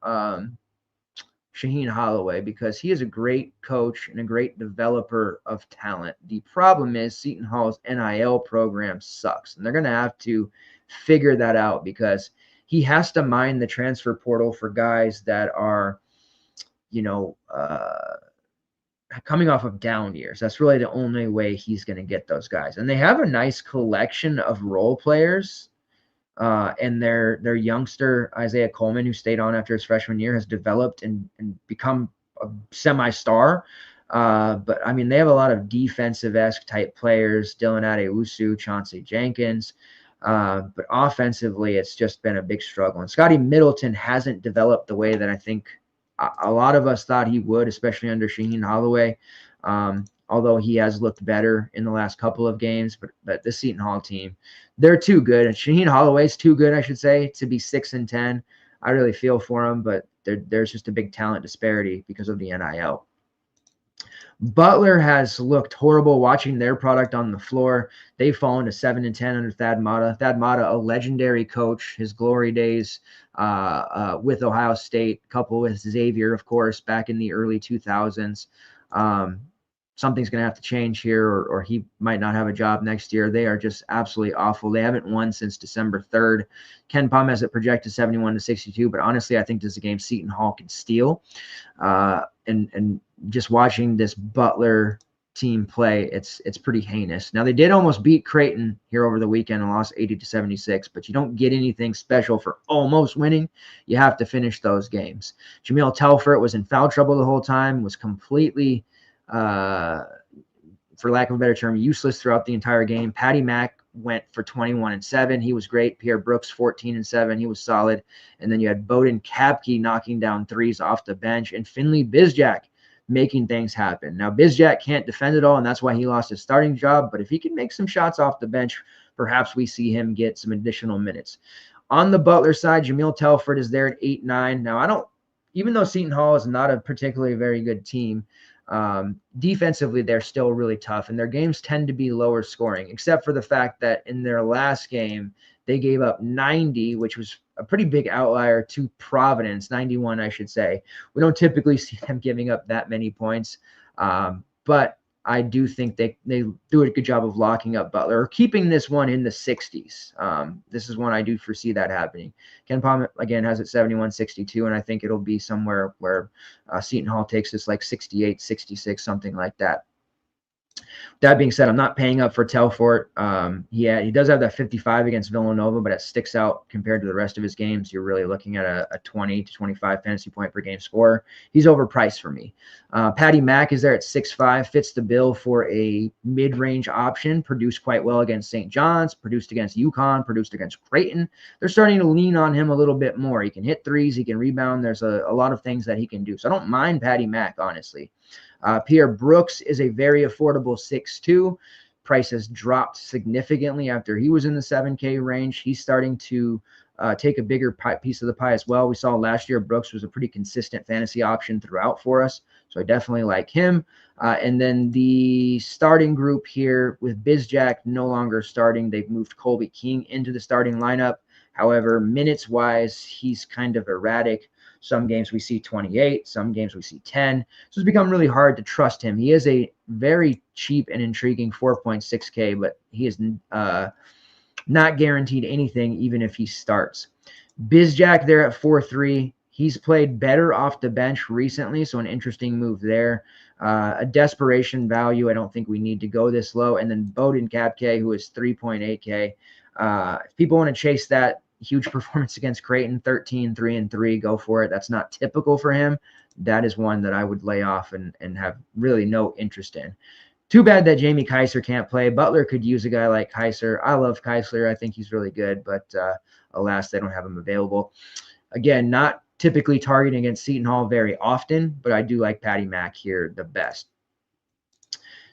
Shaheen Holloway because he is a great coach and a great developer of talent. The problem is Seton Hall's NIL program sucks, and they're going to have to figure that out because he has to mine the transfer portal for guys that are, coming off of down years. That's really the only way he's going to get those guys. And they have a nice collection of role players And their youngster, Isaiah Coleman, who stayed on after his freshman year, has developed and become a semi-star. But, I mean, they have a lot of defensive-esque type players, Dylan Adeusu, Chauncey Jenkins. But offensively, it's just been a big struggle. And Scotty Middleton hasn't developed the way that I think a lot of us thought he would, especially under Shaheen Holloway. Although he has looked better in the last couple of games, but the Seton Hall team, they're too good. And Shaheen Holloway's too good, I should say, to be 6-10. I really feel for him, but there's just a big talent disparity because of the NIL. Butler has looked horrible watching their product on the floor. They've fallen to 7-10 under Thad Matta. Thad Matta, a legendary coach, his glory days with Ohio State, coupled with Xavier, of course, back in the early 2000s. Something's going to have to change here, or he might not have a job next year. They are just absolutely awful. They haven't won since December 3rd. Ken Pom has it projected 71-62, but honestly, I think this is a game Seton Hall can steal. And just watching this Butler team play, it's pretty heinous. Now, they did almost beat Creighton here over the weekend and lost 80-76, but you don't get anything special for almost winning. You have to finish those games. Jameel Telfort was in foul trouble the whole time, was completely for lack of a better term, useless throughout the entire game. Patty Mack went for 21-7. He was great. Pierre Brooks, 14-7. He was solid. And then you had Bowden Kapke knocking down threes off the bench, and Finley Bizjack making things happen. Now, Bizjack can't defend it all, and that's why he lost his starting job. But if he can make some shots off the bench, perhaps we see him get some additional minutes. On the Butler side, Jameel Telfort is there at 8-9. Now, even though Seton Hall is not a particularly very good team, defensively, they're still really tough, and their games tend to be lower scoring, except for the fact that in their last game, they gave up 90, which was a pretty big outlier, to Providence, 91, I should say. We don't typically see them giving up that many points, but I do think they do a good job of locking up Butler or keeping this one in the 60s. This is one I do foresee that happening. Ken Pom, again, has it 71-62, and I think it'll be somewhere where Seton Hall takes this like 68, 66, something like that. That being said, I'm not paying up for Telfort. He does have that 55 against Villanova, but it sticks out compared to the rest of his games. You're really looking at a 20 to 25 fantasy point per game scorer. He's overpriced for me. Patty Mack is there at 6'5", fits the bill for a mid-range option, produced quite well against St. John's, produced against UConn, produced against Creighton. They're starting to lean on him a little bit more. He can hit threes, he can rebound. There's a lot of things that he can do. So I don't mind Patty Mack, honestly. Pierre Brooks is a very affordable 6'2". Price has dropped significantly after he was in the 7K range. He's starting to take a bigger piece of the pie as well. We saw last year Brooks was a pretty consistent fantasy option throughout for us, so I definitely like him. And then the starting group here with Bizjack no longer starting. They've moved Colby King into the starting lineup. However, minutes-wise, he's kind of erratic. Some games we see 28, some games we see 10. So it's become really hard to trust him. He is a very cheap and intriguing 4.6K, but he is not guaranteed anything even if he starts. Bizjack there at 4.3. He's played better off the bench recently, so an interesting move there. A desperation value. I don't think we need to go this low. And then Bowden Kapke, who is 3.8K. If people want to chase that, huge performance against Creighton, 13, 3-3. Go for it. That's not typical for him. That is one that I would lay off and have really no interest in. Too bad that Jamie Kaiser can't play. Butler could use a guy like Kaiser. I love Kaiser. I think he's really good, but alas, they don't have him available. Again, not typically targeting against Seton Hall very often, but I do like Patty Mack here the best.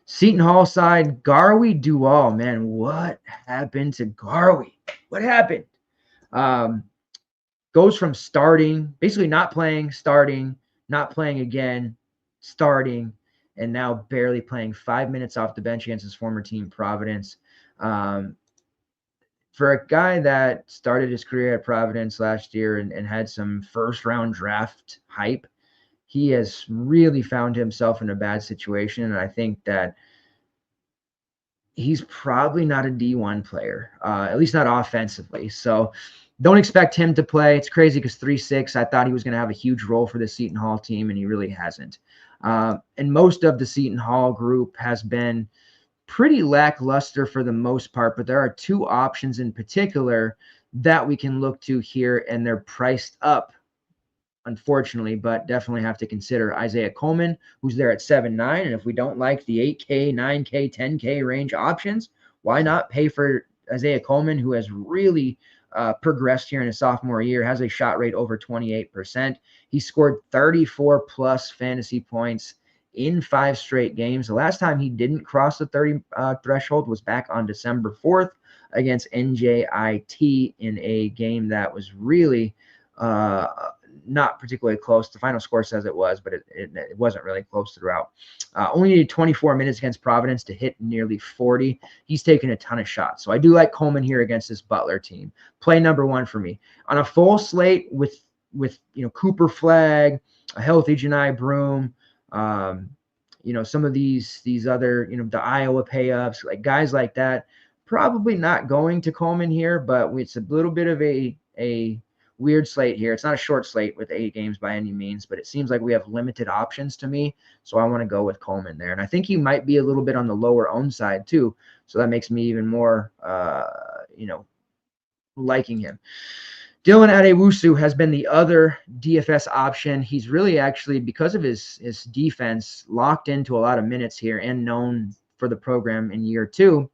Seton Hall side, Garwi Dual. Man, what happened to Garwi? What happened? Goes from starting, basically not playing, starting, not playing again, starting, and now barely playing 5 minutes off the bench against his former team, Providence. For a guy that started his career at Providence last year and had some first-round draft hype, he has really found himself in a bad situation, and I think that he's probably not a D1 player, at least not offensively. So don't expect him to play. It's crazy because 3.6, I thought he was going to have a huge role for the Seton Hall team, and he really hasn't. And most of the Seton Hall group has been pretty lackluster for the most part, but there are two options in particular that we can look to here, and they're priced up, unfortunately, but definitely have to consider Isaiah Coleman, who's there at 7.9. And if we don't like the 8K, 9K, 10K range options, why not pay for Isaiah Coleman, who has really progressed here in his sophomore year, has a shot rate over 28%. He scored 34 plus fantasy points in 5 straight games. The last time he didn't cross the 30 threshold was back on December 4th against NJIT in a game that was really not particularly close. The final score says it was, but it wasn't really close throughout. Only needed 24 minutes against Providence to hit nearly 40. He's taken a ton of shots. So I do like Coleman here against this Butler team. Play number 1 for me. On a full slate with Cooper Flagg, a healthy Janai Broome, some of these other, the Iowa pay-ups, like guys like that, probably not going to Coleman here, but it's a little bit of a weird slate here. It's not a short slate with 8 games by any means, but it seems like we have limited options to me, so I want to go with Coleman there. And I think he might be a little bit on the lower owned side too, so that makes me even more, liking him. Dylan Adewusu has been the other DFS option. He's really actually, because of his defense, locked into a lot of minutes here and known for the program in year 2.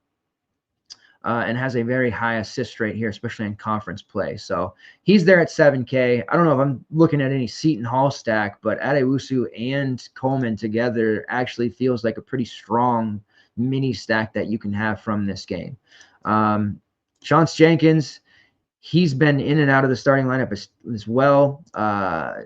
And has a very high assist rate here, especially in conference play. So he's there at 7K. I don't know if I'm looking at any Seton Hall stack, but Adewusu and Coleman together actually feels like a pretty strong mini stack that you can have from this game. Chauncey Jenkins, he's been in and out of the starting lineup as well,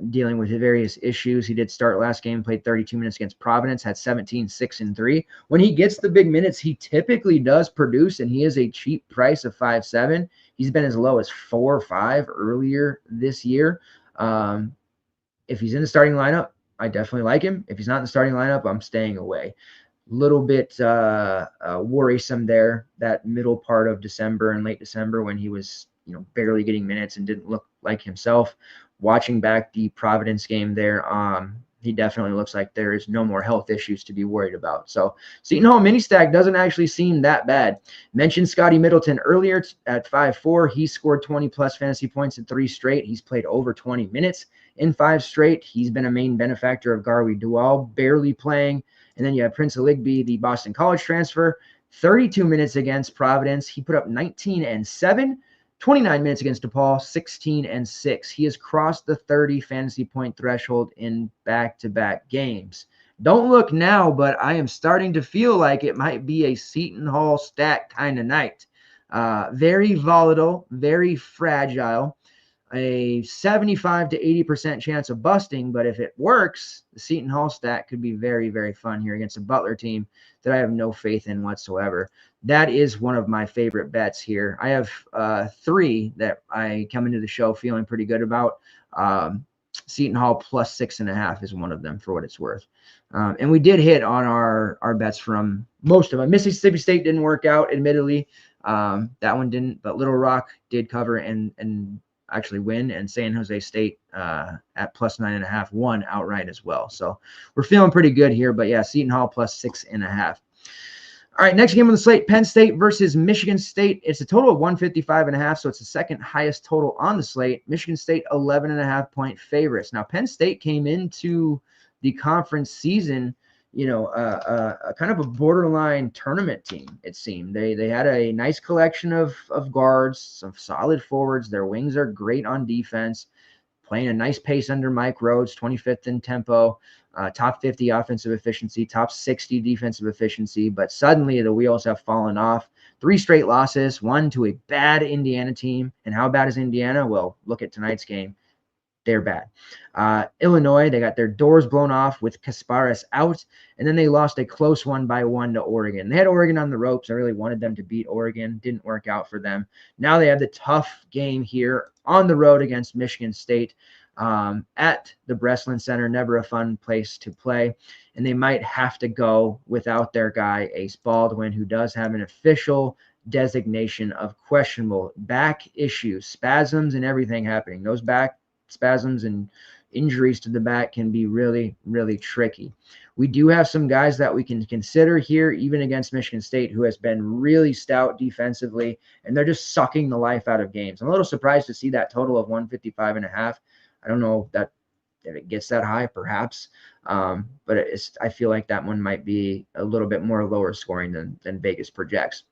dealing with various issues. He did start last game, played 32 minutes against Providence, had 17, 6, and 3. When he gets the big minutes, he typically does produce, and he is a cheap price of 5.7. He's been as low as 4 or 5 earlier this year. If he's in the starting lineup, I definitely like him. If he's not in the starting lineup, I'm staying away. Little bit worrisome there, that middle part of December and late December when he was barely getting minutes and didn't look like himself. Watching back the Providence game there, he definitely looks like there is no more health issues to be worried about. So Seton Hall mini stack doesn't actually seem that bad. Mentioned Scotty Middleton earlier at 5.4. He scored 20 plus fantasy points in 3 straight. He's played over 20 minutes in 5 straight. He's been a main benefactor of Garwi Dual, barely playing. And then you have Prince Aligbe, the Boston College transfer, 32 minutes against Providence. He put up 19 and 7. 29 minutes against DePaul, 16 and 6. He has crossed the 30 fantasy point threshold in back-to-back games. Don't look now, but I am starting to feel like it might be a Seton Hall stack kind of night. Very volatile, very fragile. A 75 to 80% chance of busting, but if it works, the Seton Hall stack could be very, very fun here against a Butler team that I have no faith in whatsoever. That is one of my favorite bets here. I have 3 that I come into the show feeling pretty good about. Seton Hall plus 6.5 is one of them for what it's worth. And we did hit on our bets from most of them. Mississippi State didn't work out, admittedly. That one didn't, but Little Rock did cover and actually win, and San Jose State at plus 9.5 won outright as well. So we're feeling pretty good here, but yeah, Seton Hall plus 6.5. All right, next game on the slate, Penn State versus Michigan State. It's a total of 155.5, so it's the second highest total on the slate. Michigan State 11.5 point favorites. Now, Penn State came into the conference season, a kind of a borderline tournament team, it seemed. They had a nice collection of guards, some solid forwards. Their wings are great on defense, playing a nice pace under Mike Rhodes, 25th in tempo, top 50 offensive efficiency, top 60 defensive efficiency. But suddenly the wheels have fallen off. 3 straight losses, 1 to a bad Indiana team. And how bad is Indiana? Well, look at tonight's game. They're bad. Illinois, they got their doors blown off with Kasparis out, and then they lost a close 1-1 to Oregon. They had Oregon on the ropes. I really wanted them to beat Oregon. Didn't work out for them. Now they have the tough game here on the road against Michigan State at the Breslin Center. Never a fun place to play, and they might have to go without their guy, Ace Baldwin, who does have an official designation of questionable back issues, spasms, and everything happening. Those back spasms and injuries to the back can be really, really tricky. We do have some guys that we can consider here, even against Michigan State, who has been really stout defensively, and they're just sucking the life out of games. I'm a little surprised to see that total of 155.5. I don't know if it gets that high, perhaps. But I feel like that one might be a little bit more lower scoring than Vegas projects.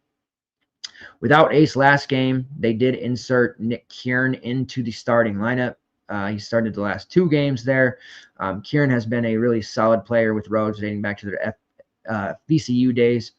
Without Ace last game, they did insert Nick Kieran into the starting lineup. He started the last 2 games there. Kieran has been a really solid player with Rhodes dating back to their VCU days.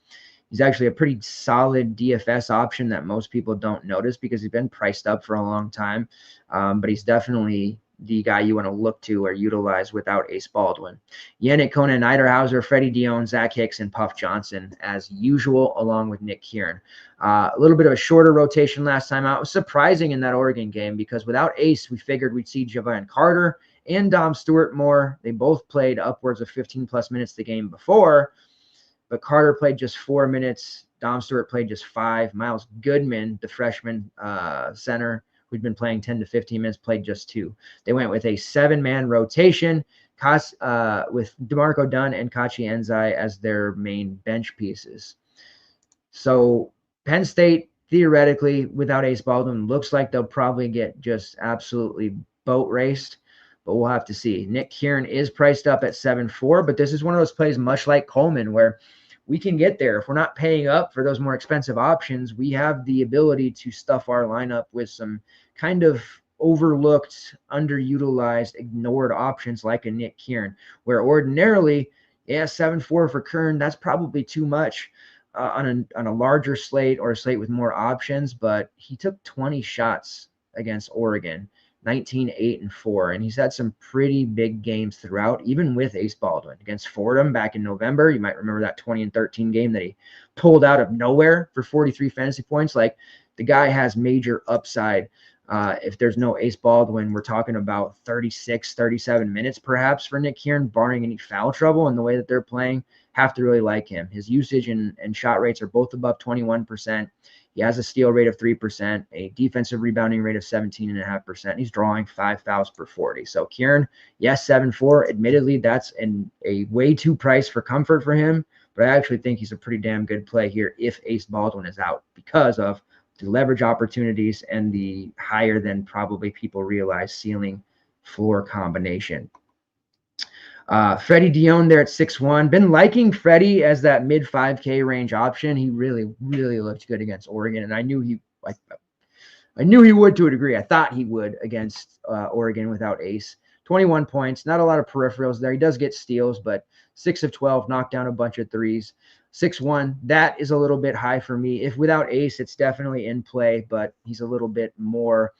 He's actually a pretty solid DFS option that most people don't notice because he's been priced up for a long time. But he's definitely the guy you want to look to or utilize without Ace Baldwin. Yannick Conan Niederhauser, Freddie Dion, Zach Hicks, and Puff Johnson as usual, along with Nick Kieran. A little bit of a shorter rotation last time out. It was surprising in that Oregon game because without Ace, we figured we'd see Javon Carter and Dom Stewart more. They both played upwards of 15-plus minutes the game before, but Carter played just 4 minutes. Dom Stewart played just 5. Miles Goodman, the freshman center, who'd been playing 10 to 15 minutes, played just 2. They went with a 7-man rotation with DeMarco Dunn and Kachi Enzai as their main bench pieces. So Penn State, theoretically, without Ace Baldwin, looks like they'll probably get just absolutely boat raced, but we'll have to see. Nick Kieran is priced up at 7.4, but this is one of those plays much like Coleman where we can get there. If we're not paying up for those more expensive options, we have the ability to stuff our lineup with some kind of overlooked, underutilized, ignored options like a Nick Kieran, where ordinarily, 7.4 for Kern, that's probably too much on a larger slate or a slate with more options, but he took 20 shots against Oregon, 19, 8, and 4, and he's had some pretty big games throughout, even with Ace Baldwin. Against Fordham back in November, you might remember that 20-13 game that he pulled out of nowhere for 43 fantasy points. Like, the guy has major upside. If there's no Ace Baldwin, we're talking about 36, 37 minutes perhaps for Nick Kieran, barring any foul trouble in the way that they're playing. Have to really like him. His usage and shot rates are both above 21%. He has a steal rate of 3%, a defensive rebounding rate of 17.5%. He's drawing 5 fouls per 40. So Kieran, yes, 7.4. Admittedly, that's a way too price for comfort for him, but I actually think he's a pretty damn good play here if Ace Baldwin is out because of the leverage opportunities and the higher than probably people realize ceiling floor combination. Freddie Dion there at 6.1. Been liking Freddie as that mid 5K range option. He really, really looked good against Oregon, and I knew he would to a degree. I thought he would against Oregon without Ace. 21 points, not a lot of peripherals there. He does get steals, but 6 of 12, knocked down a bunch of threes. 6.1, that is a little bit high for me. If without Ace, it's definitely in play, but he's a little bit more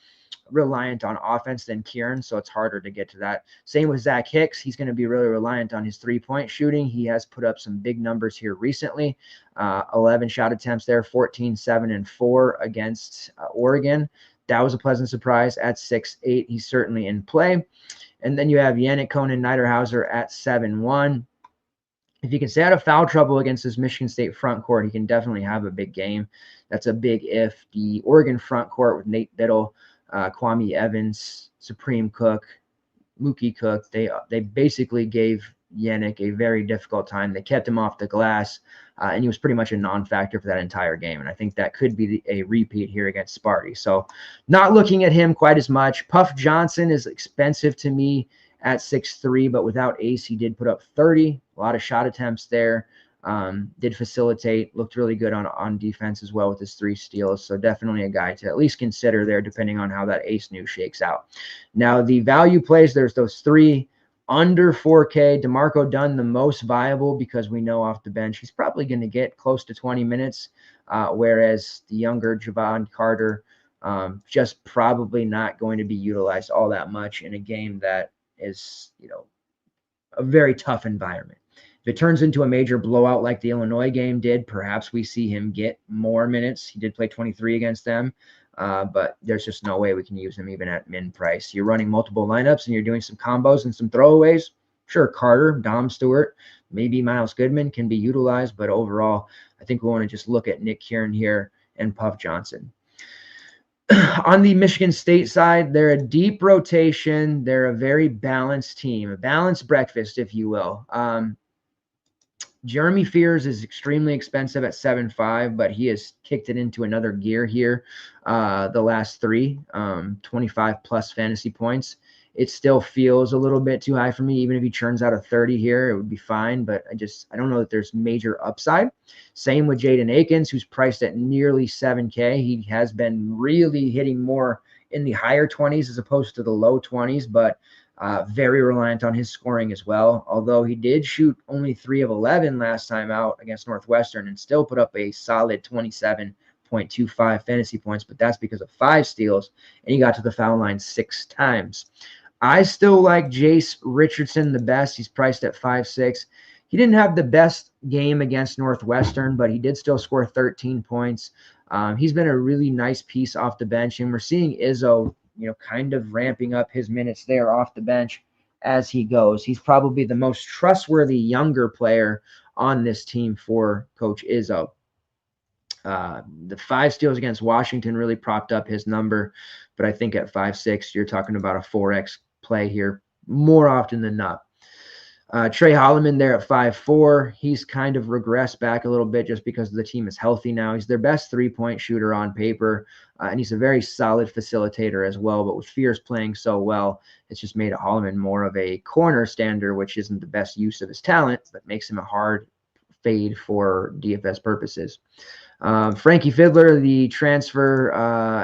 reliant on offense than Kieran, so it's harder to get to that. Same with Zach Hicks. He's going to be really reliant on his 3-point shooting. He has put up some big numbers here recently. 11 shot attempts there, 14, 7, and 4 against Oregon. That was a pleasant surprise at 6.8. He's certainly in play. And then you have Yannick Conan Niederhauser at 7.1. If he can stay out of foul trouble against this Michigan State front court, he can definitely have a big game. That's a big if. The Oregon front court with Nate Biddle, Kwame Evans, Supreme Cook, Mookie Cook, they basically gave Yannick a very difficult time. They kept him off the glass, and he was pretty much a non-factor for that entire game. And I think that could be a repeat here against Sparty. So not looking at him quite as much. Puff Johnson is expensive to me at 6.3, but without Ace, he did put up 30. A lot of shot attempts there. Did facilitate, looked really good on defense as well with his 3 steals. So definitely a guy to at least consider there depending on how that Ace news shakes out. Now the value plays, there's those 3 under 4K. DeMarco Dunn, the most viable because we know off the bench he's probably going to get close to 20 minutes, whereas the younger Javon Carter just probably not going to be utilized all that much in a game that is, a very tough environment. If it turns into a major blowout like the Illinois game did, perhaps we see him get more minutes. He did play 23 against them, but there's just no way we can use him even at min price. You're running multiple lineups and you're doing some combos and some throwaways. Sure, Carter, Dom Stewart, maybe Miles Goodman can be utilized, but overall, I think we want to just look at Nick Kieran here and Puff Johnson. On the Michigan State side, they're a deep rotation. They're a very balanced team, a balanced breakfast, if you will. Jeremy Fears is extremely expensive at 7.5, but he has kicked it into another gear here the last three, 25 plus fantasy points. It still feels a little bit too high for me. Even if he churns out a 30 here, it would be fine, but I don't know that there's major upside. Same with Jaden Akins, who's priced at nearly 7K. He has been really hitting more in the higher 20s as opposed to the low 20s, but very reliant on his scoring as well, although he did shoot only 3 of 11 last time out against Northwestern and still put up a solid 27.25 fantasy points, but that's because of 5 steals, and he got to the foul line 6 times. I still like Jace Richardson the best. He's priced at 5.6. He didn't have the best game against Northwestern, but he did still score 13 points. He's been a really nice piece off the bench, and we're seeing Izzo kind of ramping up his minutes there off the bench as he goes. He's probably the most trustworthy younger player on this team for Coach Izzo. The 5 steals against Washington really propped up his number, but I think at 5.6, you're talking about a 4X play here more often than not. Trey Holloman there at 5.4. He's kind of regressed back a little bit just because the team is healthy now. He's their best 3-point shooter on paper, and he's a very solid facilitator as well. But with Fears playing so well, it's just made Holloman more of a corner stander, which isn't the best use of his talent, but makes him a hard fade for DFS purposes. Frankie Fiddler, the transfer,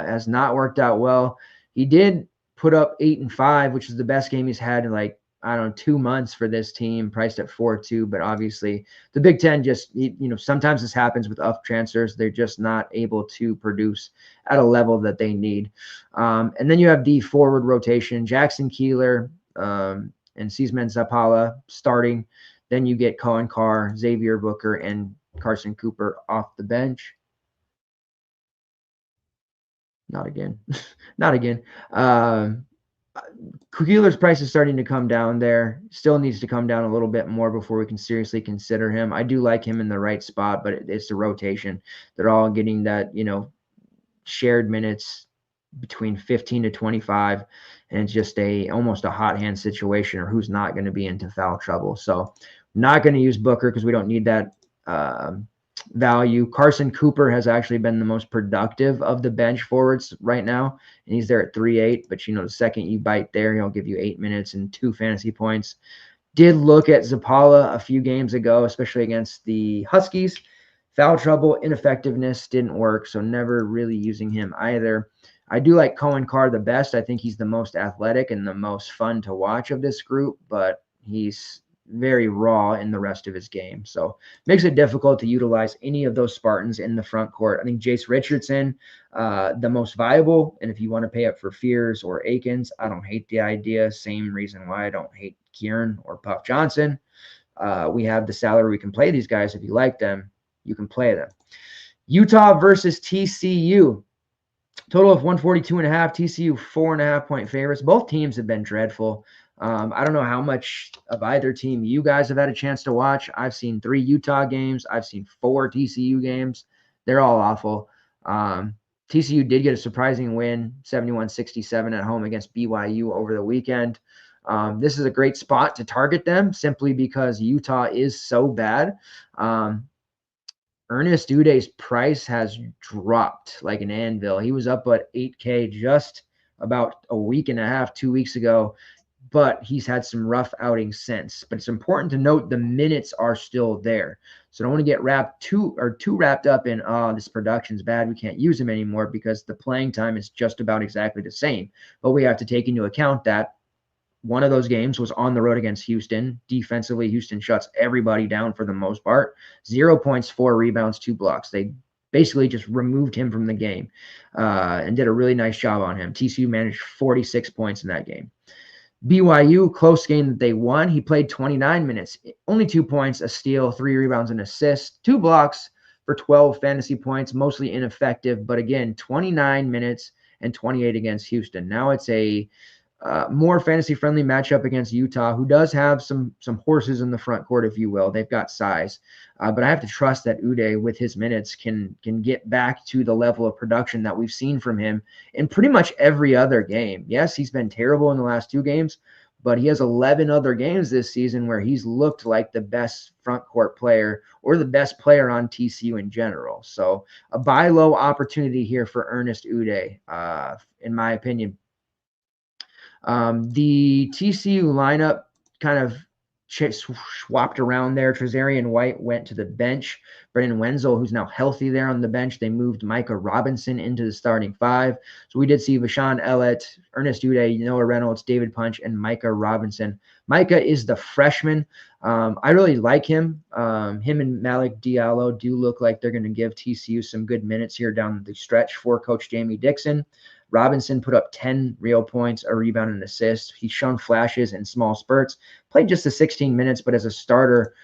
has not worked out well. He did put up 8 and 5, which is the best game he's had in 2 months for this team, priced at 4.2. But obviously the Big Ten just, sometimes this happens with UF transfers. They're just not able to produce at a level that they need. And then you have the forward rotation, Jackson Keeler and Seasman Zapala starting. Then you get Cohen Carr, Xavier Booker, and Carson Cooper off the bench. Not again. Not again. Keeler's price is starting to come down there. Still needs to come down a little bit more before we can seriously consider him. I do like him in the right spot, but it's the rotation. They're all getting that, shared minutes between 15 to 25, and it's just almost a hot hand situation, or who's not going to be into foul trouble. So not going to use Booker because we don't need that value. Carson Cooper has actually been the most productive of the bench forwards right now, and he's there at 3.8. But the second you bite there, he'll give you 8 minutes and 2 fantasy points. Did look at Zapala a few games ago, especially against the Huskies. Foul trouble, ineffectiveness didn't work, so never really using him either. I do like Cohen Carr the best. I think he's the most athletic and the most fun to watch of this group, but he's very raw in the rest of his game. So makes it difficult to utilize any of those Spartans in the front court. I think Jace Richardson, the most viable. And if you want to pay up for Fears or Akins, I don't hate the idea. Same reason why I don't hate Kieran or Puff Johnson. We have the salary. We can play these guys. If you like them, you can play them. Utah versus TCU. Total of 142.5. TCU 4.5 point favorites. Both teams have been dreadful. I don't know how much of either team you guys have had a chance to watch. I've seen 3 Utah games. I've seen 4 TCU games. They're all awful. TCU did get a surprising win, 71-67 at home against BYU over the weekend. This is a great spot to target them simply because Utah is so bad. Ernest Uday's price has dropped like an anvil. He was up at 8K just about a week and a half, 2 weeks ago, but he's had some rough outings since. But it's important to note the minutes are still there. So don't want to get too wrapped up in, this production's bad, we can't use him anymore, because the playing time is just about exactly the same. But we have to take into account that one of those games was on the road against Houston. Defensively, Houston shuts everybody down for the most part. 0 points, 4 rebounds, 2 blocks. They basically just removed him from the game and did a really nice job on him. TCU managed 46 points in that game. BYU, close game that they won. He played 29 minutes, only 2 points, a steal, 3 rebounds, and assist, 2 blocks for 12 fantasy points, mostly ineffective. But again, 29 minutes and 28 against Houston. Now it's a more fantasy-friendly matchup against Utah, who does have some horses in the front court, if you will. They've got size. But I have to trust that Uday, with his minutes, can get back to the level of production that we've seen from him in pretty much every other game. Yes, he's been terrible in the last 2 games, but he has 11 other games this season where he's looked like the best front court player or the best player on TCU in general. So a buy low opportunity here for Ernest Uday, in my opinion. The TCU lineup kind of swapped around there. Trezarian White went to the bench. Brendan Wenzel, who's now healthy, there on the bench. They moved Micah Robinson into the starting 5. So we did see Vashawn Ellett, Ernest Uday, Noah Reynolds, David Punch, and Micah Robinson. Micah is the freshman. I really like him. Him and Malik Diallo do look like they're going to give TCU some good minutes here down the stretch for Coach Jamie Dixon. Robinson put up 10 real points, a rebound, and an assist. He's shown flashes in small spurts. Played just the 16 minutes, but as a starter,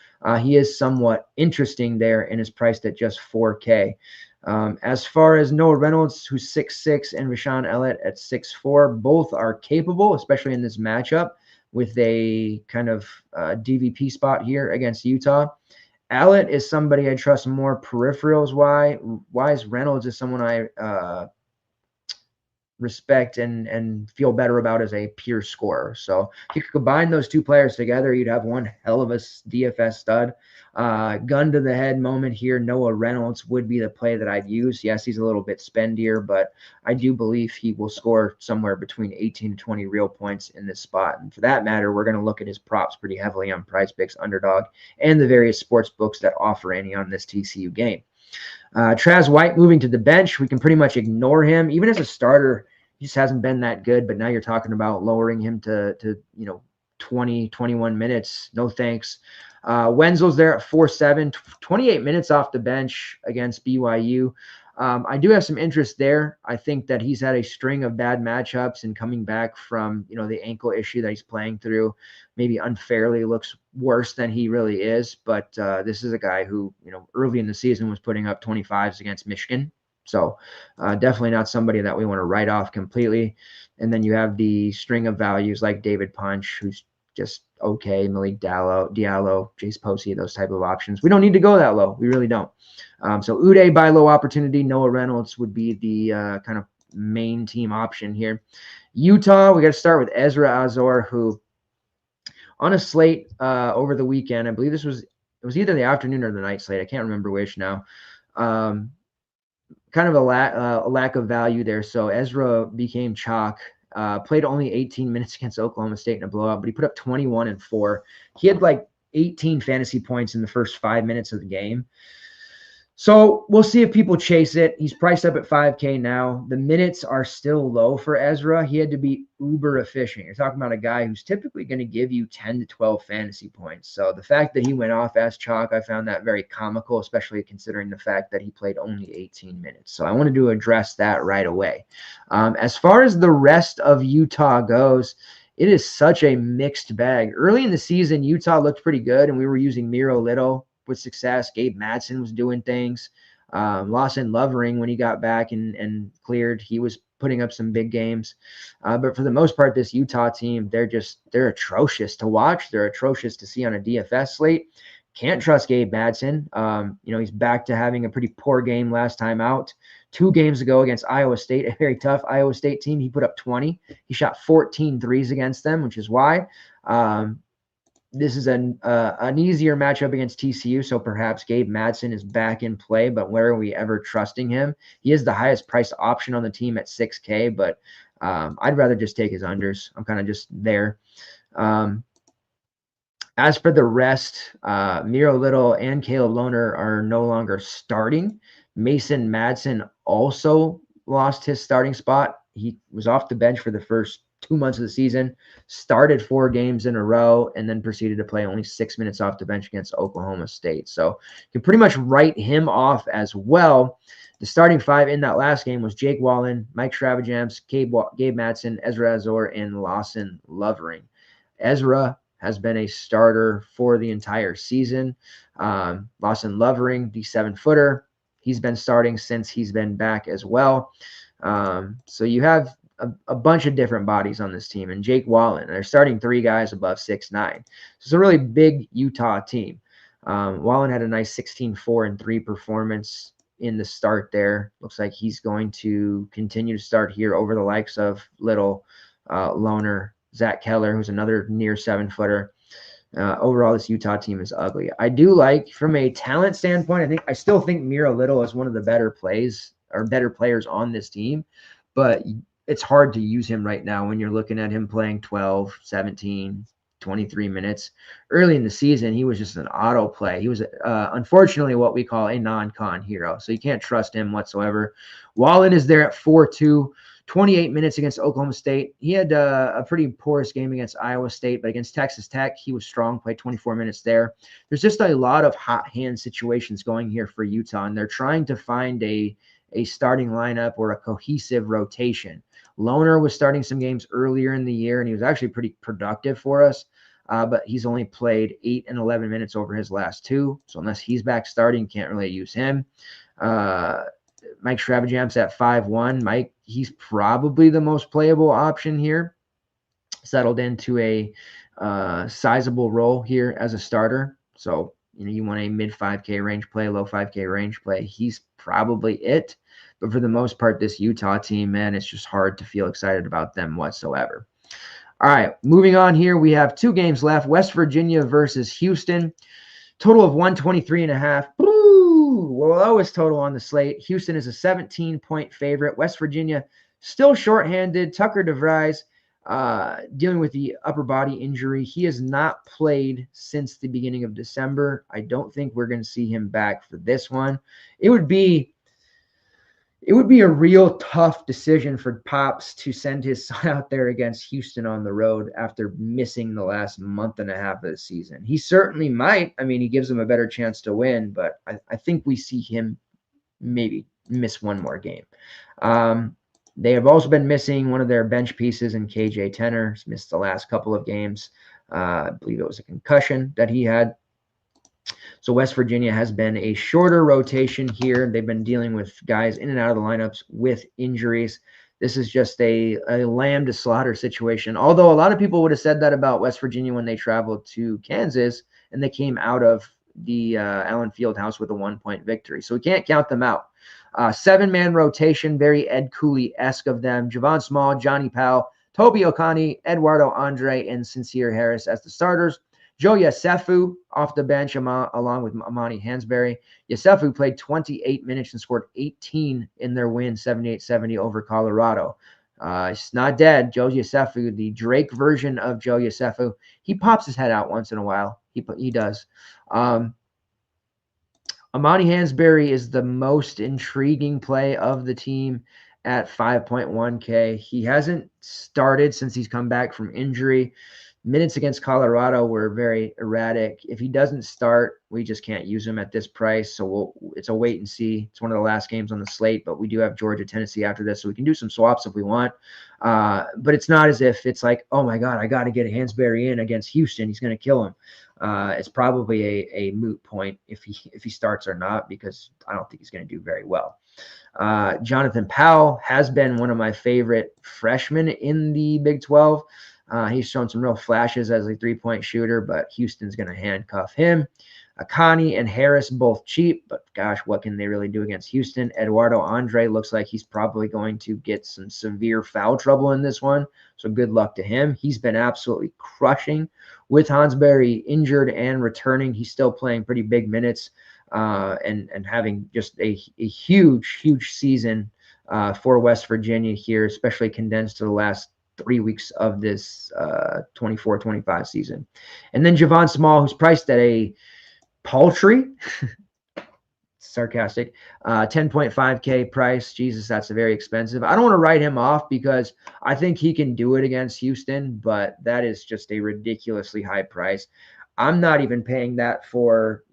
he is somewhat interesting there and is priced at just $4K. As far as Noah Reynolds, who's 6'6", and Vashawn Ellett at 6'4", both are capable, especially in this matchup, with a kind of DVP spot here against Utah. Ellett is somebody I trust more peripherals wise. Reynolds is someone I respect and feel better about as a pure scorer. So if you could combine those 2 players together, you'd have one hell of a DFS stud. Gun to the head moment here, Noah Reynolds would be the play that I'd use. Yes, he's a little bit spendier, but I do believe he will score somewhere between 18 to 20 real points in this spot. And for that matter, we're going to look at his props pretty heavily on PrizePicks, Underdog, and the various sports books that offer any on this TCU game. Traz White moving to the bench. We can pretty much ignore him. Even as a starter, he just hasn't been that good, but now you're talking about lowering him to 20, 21 minutes. No thanks. Wenzel's there at 4.7, 28 minutes off the bench against BYU. I do have some interest there. I think that he's had a string of bad matchups, and coming back from, the ankle issue that he's playing through, maybe unfairly looks worse than he really is. But this is a guy who, early in the season was putting up 25s against Michigan. So definitely not somebody that we want to write off completely. And then you have the string of values like David Punch, who's just okay, Malik Diallo, Jace Posey, those type of options. We don't need to go that low. We really don't. So Uday, buy low opportunity. Noah Reynolds would be the kind of main team option here. Utah, we got to start with Ezra Azor, who on a slate over the weekend, I believe it was either the afternoon or the night slate. I can't remember which now. Kind of a lack of value there. So Ezra became chalk. Played only 18 minutes against Oklahoma State in a blowout, but he put up 21 and 4. He had like 18 fantasy points in the first 5 minutes of the game. So we'll see if people chase it. He's priced up at 5K now. The minutes are still low for Ezra. He had to be uber efficient. You're talking about a guy who's typically going to give you 10 to 12 fantasy points. So the fact that he went off as chalk, I found that very comical, especially considering the fact that he played only 18 minutes. So I wanted to address that right away. As far as the rest of Utah goes, it is such a mixed bag. Early in the season, Utah looked pretty good, and we were using Miro Little with success. Gabe Madsen was doing things. Lawson Lovering, when he got back and cleared, he was putting up some big games. But for the most part, this Utah team, they're atrocious to watch. They're atrocious to see on a DFS slate. Can't trust Gabe Madsen. He's back to having a pretty poor game last time out. 2 games ago against Iowa State, a very tough Iowa State team, he put up 20. He shot 14 threes against them, which is why. This is an easier matchup against TCU, so perhaps Gabe Madsen is back in play, but where are we ever trusting him? He is the highest priced option on the team at 6K, but I'd rather just take his unders. I'm kind of just there. As for the rest, Miro Little and Caleb Lohner are no longer starting. Mason Madsen also lost his starting spot. He was off the bench for the first 2 months of the season, started 4 games in a row, and then proceeded to play only 6 minutes off the bench against Oklahoma State. So you can pretty much write him off as well. The starting 5 in that last game was Jake Wallen, Mike Stravajams, Gabe Madsen, Ezra Azor, and Lawson Lovering. Ezra has been a starter for the entire season. Lawson Lovering, the 7-footer, he's been starting since he's been back as well. So you have a bunch of different bodies on this team, and Jake Wallen. They're starting 3 guys above 6'9". So it's a really big Utah team. Wallen had a nice 16-4-3 performance in the start there. Looks like he's going to continue to start here over the likes of little loner Zach Keller, who's another near 7-footer. Overall, this Utah team is ugly. I do like, from a talent standpoint, I still think Mira Little is one of the better players on this team, but it's hard to use him right now when you're looking at him playing 12, 17, 23 minutes. Early in the season, he was just an auto play. He was, unfortunately, what we call a non-con hero, so you can't trust him whatsoever. Wallen is there at 4-2. 28 minutes against Oklahoma State. He had a pretty porous game against Iowa State, but against Texas Tech, he was strong, played 24 minutes there. There's just a lot of hot hand situations going here for Utah, and they're trying to find a starting lineup or a cohesive rotation. Loner was starting some games earlier in the year, and he was actually pretty productive for us, but he's only played 8 and 11 minutes over his last 2, so unless he's back starting, can't really use him. Mike Stravajamp's at 5'1". Mike, he's probably the most playable option here. Settled into a sizable role here as a starter. So, you want a mid 5K range play, low 5K range play. He's probably it. But for the most part, this Utah team, man, it's just hard to feel excited about them whatsoever. All right, moving on here. We have 2 games left. West Virginia versus Houston. Total of 123.5. Well, lowest total on the slate. Houston is a 17-point favorite. West Virginia still shorthanded. Tucker DeVries dealing with the upper body injury. He has not played since the beginning of December. I don't think we're going to see him back for this one. It would be a real tough decision for Pops to send his son out there against Houston on the road after missing the last month and a half of the season. He certainly might. I mean, he gives them a better chance to win, but I think we see him maybe miss one more game. They have also been missing one of their bench pieces in KJ Tenner. He's missed the last couple of games. I believe it was a concussion that he had. So West Virginia has been a shorter rotation here. They've been dealing with guys in and out of the lineups with injuries. This is just a lamb to slaughter situation. Although a lot of people would have said that about West Virginia when they traveled to Kansas and they came out of the Allen Fieldhouse with a 1-point victory. So we can't count them out. 7-man rotation, very Ed Cooley-esque of them. Javon Small, Johnny Powell, Toby Okani, Eduardo Andre, and Sincere Harris as the starters. Joe Yesufu off the bench along with Amani Hansberry. Yesufu played 28 minutes and scored 18 in their win 78-70 over Colorado. It's not dead. Joe Yesufu, the Drake version of Joe Yesufu. He pops his head out once in a while. He does. Amani Hansberry is the most intriguing play of the team at 5.1K. He hasn't started since he's come back from injury. Minutes against Colorado were very erratic. If he doesn't start, we just can't use him at this price. So it's a wait and see. It's one of the last games on the slate, but we do have Georgia, Tennessee after this, so we can do some swaps if we want. But it's not as if it's like, oh my God, I got to get Hansberry in against Houston. He's going to kill him. It's probably a moot point if he starts or not, because I don't think he's going to do very well. Jonathan Powell has been one of my favorite freshmen in the Big 12. He's shown some real flashes as a 3-point shooter, but Houston's going to handcuff him. Akani and Harris both cheap, but gosh, what can they really do against Houston? Eduardo Andre looks like he's probably going to get some severe foul trouble in this one, so good luck to him. He's been absolutely crushing. With Hansberry injured and returning, he's still playing pretty big minutes and having just a huge season for West Virginia here, especially condensed to the last 3 weeks of this 24-25 season. And then Javon Small, who's priced at a paltry, sarcastic, 10.5K price. Jesus, that's very expensive. I don't want to write him off because I think he can do it against Houston, but that is just a ridiculously high price. I'm not even paying that for,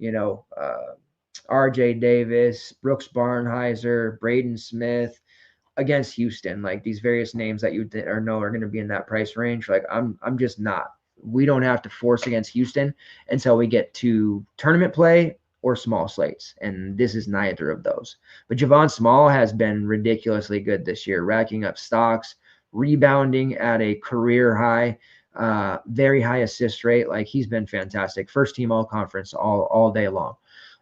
RJ Davis, Brooks Barnhizer, Braden Smith, against Houston, like these various names that you know are going to be in that price range. Like I'm just not. We don't have to force against Houston until we get to tournament play or small slates, and this is neither of those. But Javon Small has been ridiculously good this year, racking up stocks, rebounding at a career high, very high assist rate. Like, he's been fantastic. First team all conference all day long.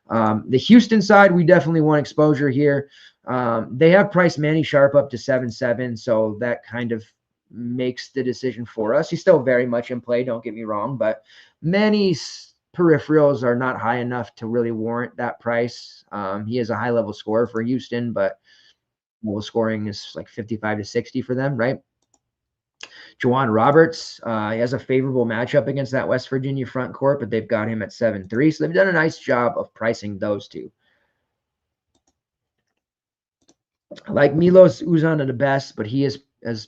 The Houston side, we definitely want exposure here. They have priced Manny Sharp up to 7-7, so that kind of makes the decision for us. He's still very much in play, don't get me wrong, but Manny's peripherals are not high enough to really warrant that price. He is a high-level scorer for Houston, but goal scoring is like 55 to 60 for them, right? Juwan Roberts, he has a favorable matchup against that West Virginia front court, but they've got him at 7-3. So they've done a nice job of pricing those two. I like Milos Uzan the best, but he is as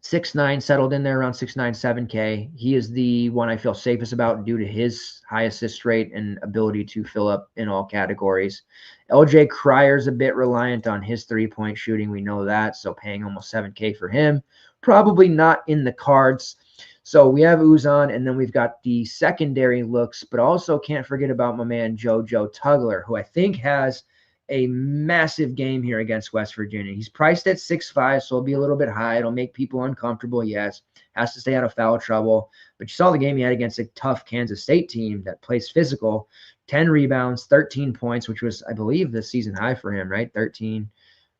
6'9", settled in there around 6'9", 7K. He is the one I feel safest about due to his high assist rate and ability to fill up in all categories. LJ Cryer's a bit reliant on his three-point shooting. We know that, so paying almost 7K for him, probably not in the cards. So we have Uzan, and then we've got the secondary looks, but also can't forget about my man JoJo Tugler, who I think has a massive game here against West Virginia. He's priced at 6'5", so it'll be a little bit high. It'll make people uncomfortable, yes. Has to stay out of foul trouble. But you saw the game he had against a tough Kansas State team that plays physical. 10 rebounds, 13 points, which was, I believe, the season high for him, right? 13.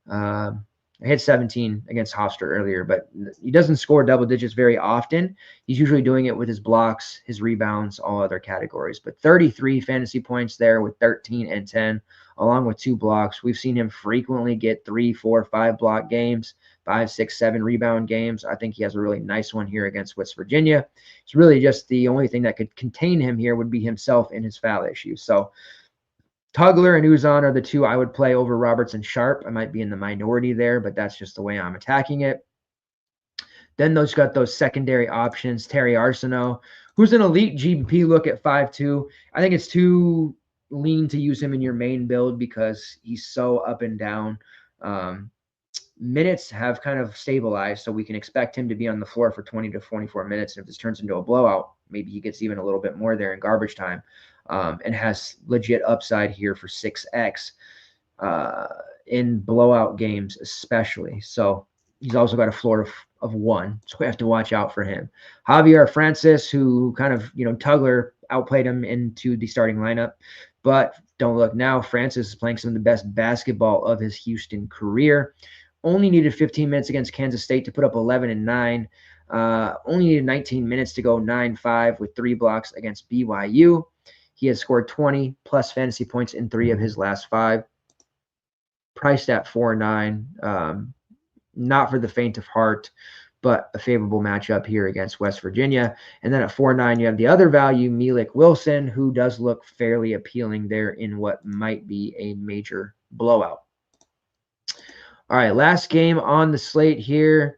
I hit 17 against Hofstra earlier, but he doesn't score double digits very often. He's usually doing it with his blocks, his rebounds, all other categories. But 33 fantasy points there with 13 and 10, along with 2 blocks. We've seen him frequently get 3, 4, 5 block games, 5, 6, 7 rebound games. I think he has a really nice one here against West Virginia. It's really just the only thing that could contain him here would be himself and his foul issues. So Tugler and Uzan are the two I would play over Roberts and Sharp. I might be in the minority there, but that's just the way I'm attacking it. Then got those secondary options. Terry Arsenault, who's an elite GBP look at 5'2". I think it's too lean to use him in your main build because he's so up and down. Minutes have kind of stabilized, so we can expect him to be on the floor for 20 to 24 minutes. And if this turns into a blowout, maybe he gets even a little bit more there in garbage time. And has legit upside here for 6x in blowout games especially. So he's also got a floor of 1, so we have to watch out for him. Javier Francis, who kind of, Tugler outplayed him into the starting lineup, but don't look now. Francis is playing some of the best basketball of his Houston career. Only needed 15 minutes against Kansas State to put up 11 and 9. Only needed 19 minutes to go 9-5 with 3 blocks against BYU. He has scored 20 plus fantasy points in 3 of his last 5. Priced at 4.9. Not for the faint of heart, but a favorable matchup here against West Virginia. And then at 4.9, you have the other value, Milik Wilson, who does look fairly appealing there in what might be a major blowout. All right, last game on the slate here.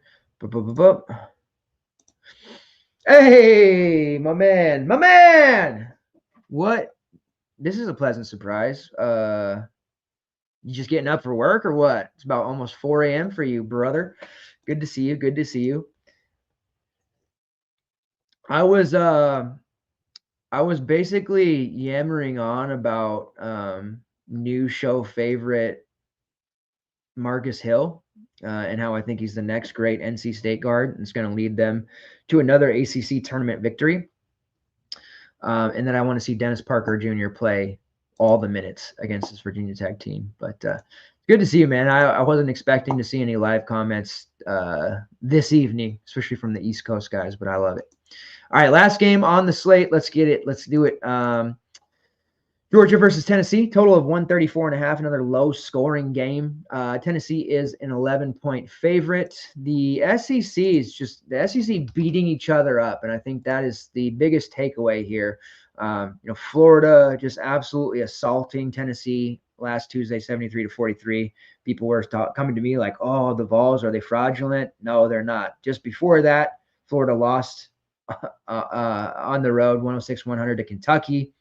Hey, my man. What? This is a pleasant surprise. You just getting up for work or what? It's about almost 4 a.m. for you, brother. Good to see you. I was basically yammering on about new show favorite Marcus Hill and how I think he's the next great NC State guard and it's going to lead them to another ACC tournament victory. And then I want to see Dennis Parker Jr. play all the minutes against this Virginia Tech team. But good to see you, man. I wasn't expecting to see any live comments this evening, especially from the East Coast guys, but I love it. All right, last game on the slate. Let's get it. Let's do it. Georgia versus Tennessee, total of 134.5, another low-scoring game. Tennessee is an 11-point favorite. The SEC is just the SEC beating each other up, and I think that is the biggest takeaway here. Florida just absolutely assaulting Tennessee last Tuesday, 73-43. People were coming to me like, "Oh, the Vols, are they fraudulent?" No, they're not. Just before that, Florida lost on the road, 106-100 to Kentucky.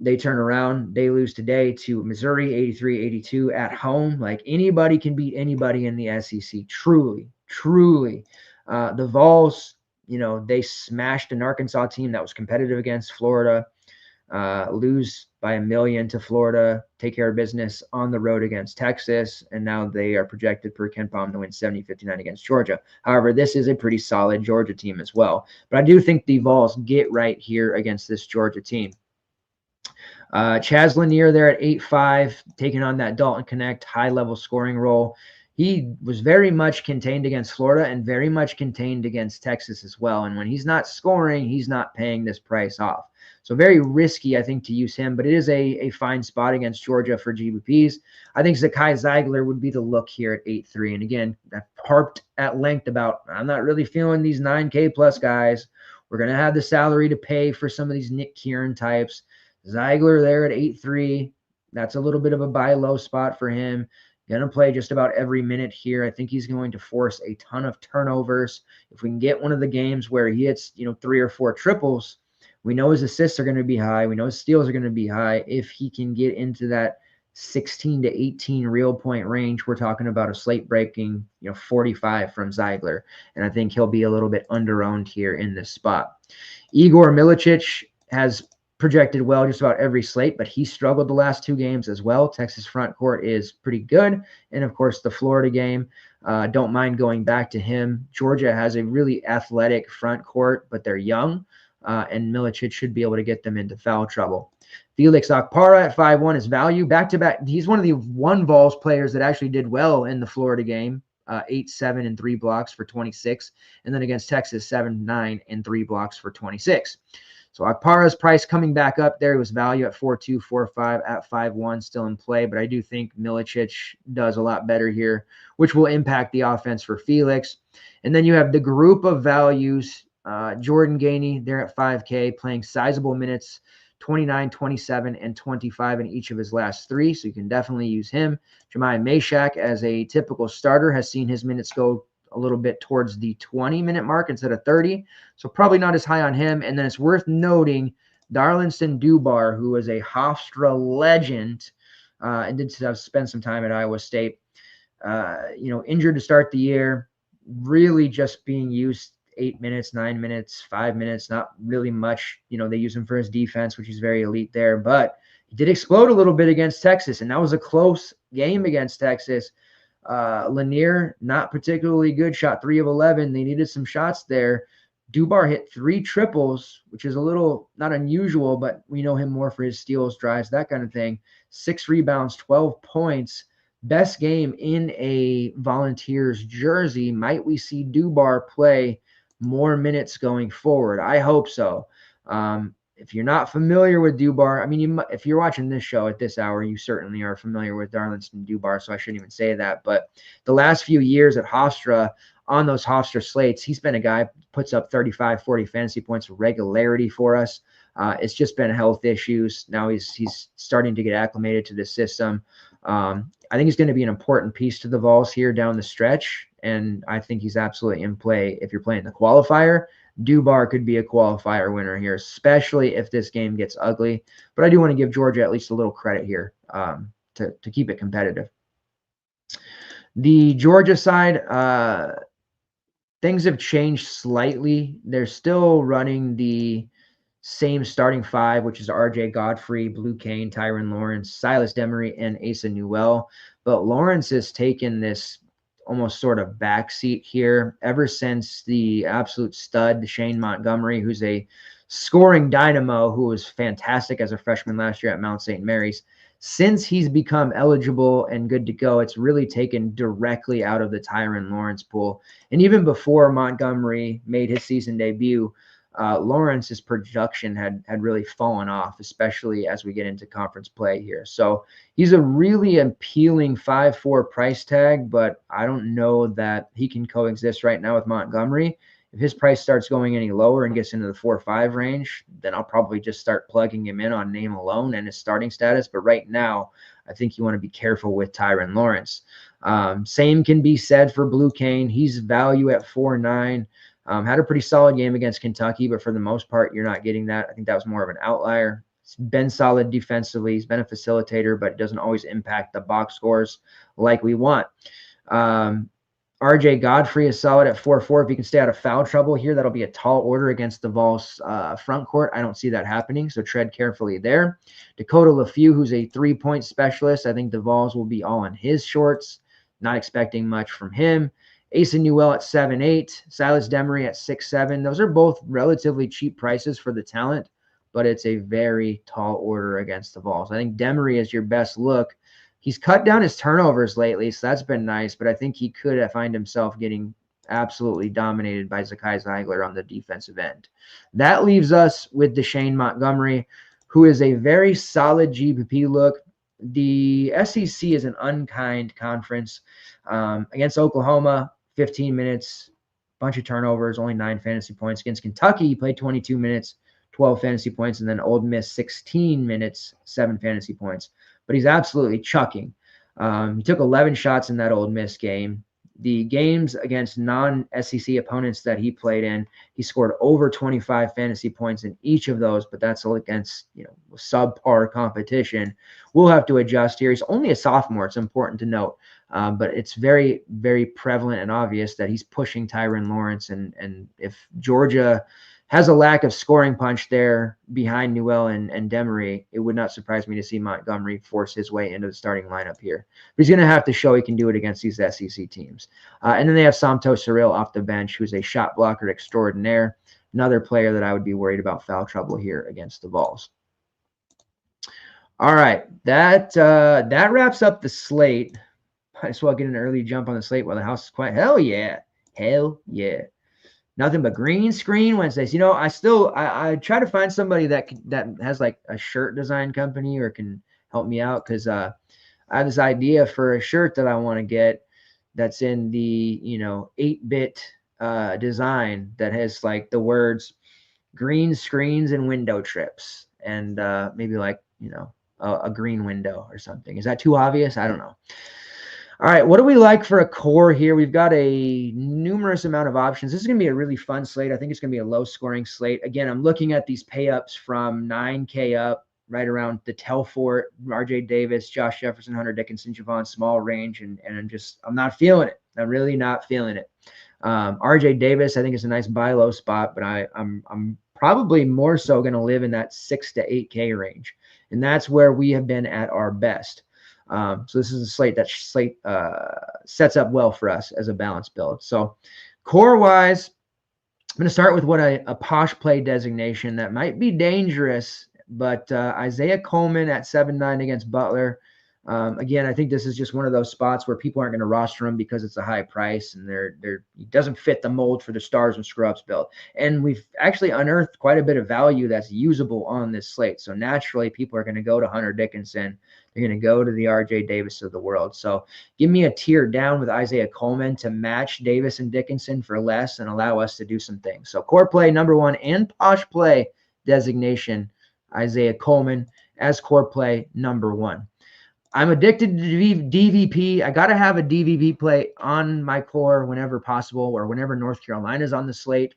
They turn around. They lose today to Missouri, 83-82 at home. Like, anybody can beat anybody in the SEC. Truly. The Vols, they smashed an Arkansas team that was competitive against Florida. lose by 1 million to Florida, take care of business on the road against Texas, and now they are projected per KenPom to win 70-59 against Georgia. However, this is a pretty solid Georgia team as well. But I do think the Vols get right here against this Georgia team. Chaz Lanier there at 8-5, taking on that Dalton Connect high-level scoring role. He was very much contained against Florida and very much contained against Texas as well. And when he's not scoring, he's not paying this price off. So very risky, I think, to use him, but it is a fine spot against Georgia for GBPs. I think Zakai Zeigler would be the look here at 8-3. And again, I've harped at length about I'm not really feeling these 9K plus guys. We're going to have the salary to pay for some of these Nick Kieran types. Zeigler there at 8-3. That's a little bit of a buy low spot for him. Going to play just about every minute here. I think he's going to force a ton of turnovers. If we can get one of the games where he hits, 3 or 4 triples, we know his assists are going to be high. We know his steals are going to be high. If he can get into that 16 to 18 real point range, we're talking about a slate breaking, 45 from Zeigler. And I think he'll be a little bit under-owned here in this spot. Igor Milicic has projected well just about every slate, but he struggled the last 2 games as well. Texas front court is pretty good. And of course, the Florida game, don't mind going back to him. Georgia has a really athletic front court, but they're young, and Milicic should be able to get them into foul trouble. Felix Okpara at 5-1 is value. Back-to-back, he's one of the one Vols players that actually did well in the Florida game. 8-7 and 3 blocks for 26. And then against Texas, 7-9 and 3 blocks for 26. So Okpara's price coming back up there. It was value at 4-2, 4-5, at 5-1, still in play. But I do think Milicic does a lot better here, which will impact the offense for Felix. And then you have the group of values. Jordan Gainey there at 5K, playing sizable minutes, 29, 27, and 25 in each of his last 3. So you can definitely use him. Jemiah Mashak, as a typical starter, has seen his minutes go a little bit towards the 20-minute mark instead of 30. So probably not as high on him. And then it's worth noting Darlinson Dubar, who is a Hofstra legend and did spend some time at Iowa State, injured to start the year, really just being used 8 minutes, 9 minutes, 5 minutes, not really much. They use him for his defense, which is very elite there. But he did explode a little bit against Texas, and that was a close game against Texas. Lanier, not particularly good, shot 3 of 11. They needed some shots there. Dubar hit 3 triples, which is a little not unusual, but we know him more for his steals, drives, that kind of thing. 6 rebounds, 12 points. Best game in a Volunteers jersey. Might we see Dubar play more minutes going forward? I hope so. If you're not familiar with Dubar, if you're watching this show at this hour, you certainly are familiar with Darlinson Dubar, so I shouldn't even say that. But the last few years at Hofstra, on those Hofstra slates, he's been a guy who puts up 35, 40 fantasy points of regularity for us. It's just been health issues. Now he's starting to get acclimated to the system. I think he's going to be an important piece to the Vols here down the stretch, and I think he's absolutely in play if you're playing the qualifier. Dubar could be a qualifier winner here, especially if this game gets ugly. But I do want to give Georgia at least a little credit here to keep it competitive. The Georgia side, things have changed slightly. They're still running the same starting 5, which is RJ Godfrey, Blue Kane, Tyron Lawrence, Silas Demery, and Asa Newell. But Lawrence has taken this almost sort of backseat here ever since the absolute stud, Shane Montgomery, who's a scoring dynamo who was fantastic as a freshman last year at Mount St. Mary's. Since he's become eligible and good to go, it's really taken directly out of the Tyron Lawrence pool. And even before Montgomery made his season debut, Lawrence's production had really fallen off, especially as we get into conference play here. So he's a really appealing 5-4 price tag, but I don't know that he can coexist right now with Montgomery. If his price starts going any lower and gets into the 4-5 range, then I'll probably just start plugging him in on name alone and his starting status. But right now, I think you want to be careful with Tyron Lawrence. Same can be said for Blue Kane. He's value at 4-9. Had a pretty solid game against Kentucky, but for the most part, you're not getting that. I think that was more of an outlier. He's been solid defensively. He's been a facilitator, but it doesn't always impact the box scores like we want. RJ Godfrey is solid at 4-4. If he can stay out of foul trouble here, that'll be a tall order against the Vols front court. I don't see that happening, so tread carefully there. Dakota LaFew, who's a three-point specialist. I think the Vols will be all in his shorts. Not expecting much from him. Asa Newell at 7-8. Silas Demery at 6-7. Those are both relatively cheap prices for the talent, but it's a very tall order against the Vols. I think Demery is your best look. He's cut down his turnovers lately, so that's been nice, but I think he could find himself getting absolutely dominated by Zakai Zeigler on the defensive end. That leaves us with Deshane Montgomery, who is a very solid GPP look. The SEC is an unkind conference. Against Oklahoma, 15 minutes, bunch of turnovers, only 9 fantasy points. Against Kentucky, he played 22 minutes, 12 fantasy points, and then Ole Miss, 16 minutes, 7 fantasy points. But he's absolutely chucking. He took 11 shots in that Ole Miss game. The games against non-SEC opponents that he played in, he scored over 25 fantasy points in each of those, but that's against, subpar competition. We'll have to adjust here. He's only a sophomore. It's important to note. But it's very, very prevalent and obvious that he's pushing Tyrin Lawrence. And if Georgia has a lack of scoring punch there behind Newell and Demery, it would not surprise me to see Montgomery force his way into the starting lineup here. But he's going to have to show he can do it against these SEC teams. And then they have Somto Cyril off the bench, who's a shot blocker extraordinaire. Another player that I would be worried about foul trouble here against the Vols. All right, that wraps up the slate. Might as well get an early jump on the slate while the house is quiet. Hell yeah. Hell yeah. Nothing but green screen Wednesdays. I try to find somebody that has like a shirt design company or can help me out, because I have this idea for a shirt that I want to get that's in the 8-bit design that has like the words green screens and window trips and maybe like a green window or something. Is that too obvious? I don't know. All right, what do we like for a core here? We've got a numerous amount of options. This is going to be a really fun slate. I think it's going to be a low-scoring slate. Again, I'm looking at these pay-ups from 9K up, right around the Telfort, RJ Davis, Josh Jefferson, Hunter Dickinson, Javon Small range, and I'm not feeling it. I'm really not feeling it. RJ Davis, I think, is a nice buy low spot, but I'm probably more so going to live in that 6 to 8K range, and that's where we have been at our best. So this is a slate that sets up well for us as a balanced build. So core-wise, I'm going to start with what a posh play designation that might be dangerous, but Isaiah Coleman at 7-9 against Butler. Again, I think this is just one of those spots where people aren't going to roster him because it's a high price and he doesn't fit the mold for the stars and scrubs build. And we've actually unearthed quite a bit of value that's usable on this slate. So naturally, people are going to go to Hunter Dickinson. They're going to go to the RJ Davis of the world. So give me a tier down with Isaiah Coleman to match Davis and Dickinson for less and allow us to do some things. So core play number 1 and posh play designation, Isaiah Coleman as core play number 1. I'm addicted to DVP. I got to have a DVP play on my core whenever possible or whenever North Carolina's on the slate.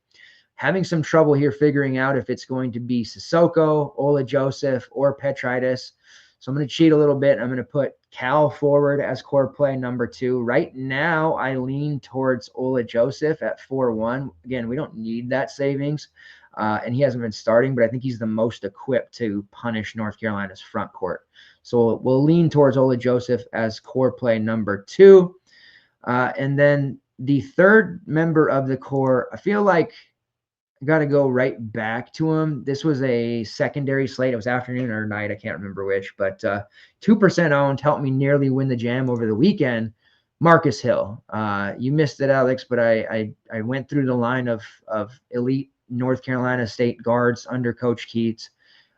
Having some trouble here figuring out if it's going to be Sissoko, Ola Joseph, or Petritis. So I'm going to cheat a little bit. I'm going to put Cal forward as core play number 2. Right now, I lean towards Ola Joseph at 4-1. Again, we don't need that savings, and he hasn't been starting, but I think he's the most equipped to punish North Carolina's front court. So we'll lean towards Ola Joseph as core play number 2. And then the third member of the core, I feel like I got to go right back to him. This was a secondary slate. It was afternoon or night. I can't remember which, but 2% owned, helped me nearly win the jam over the weekend. Marcus Hill. You missed it, Alex, but I went through the line of elite North Carolina State guards under Coach Keats.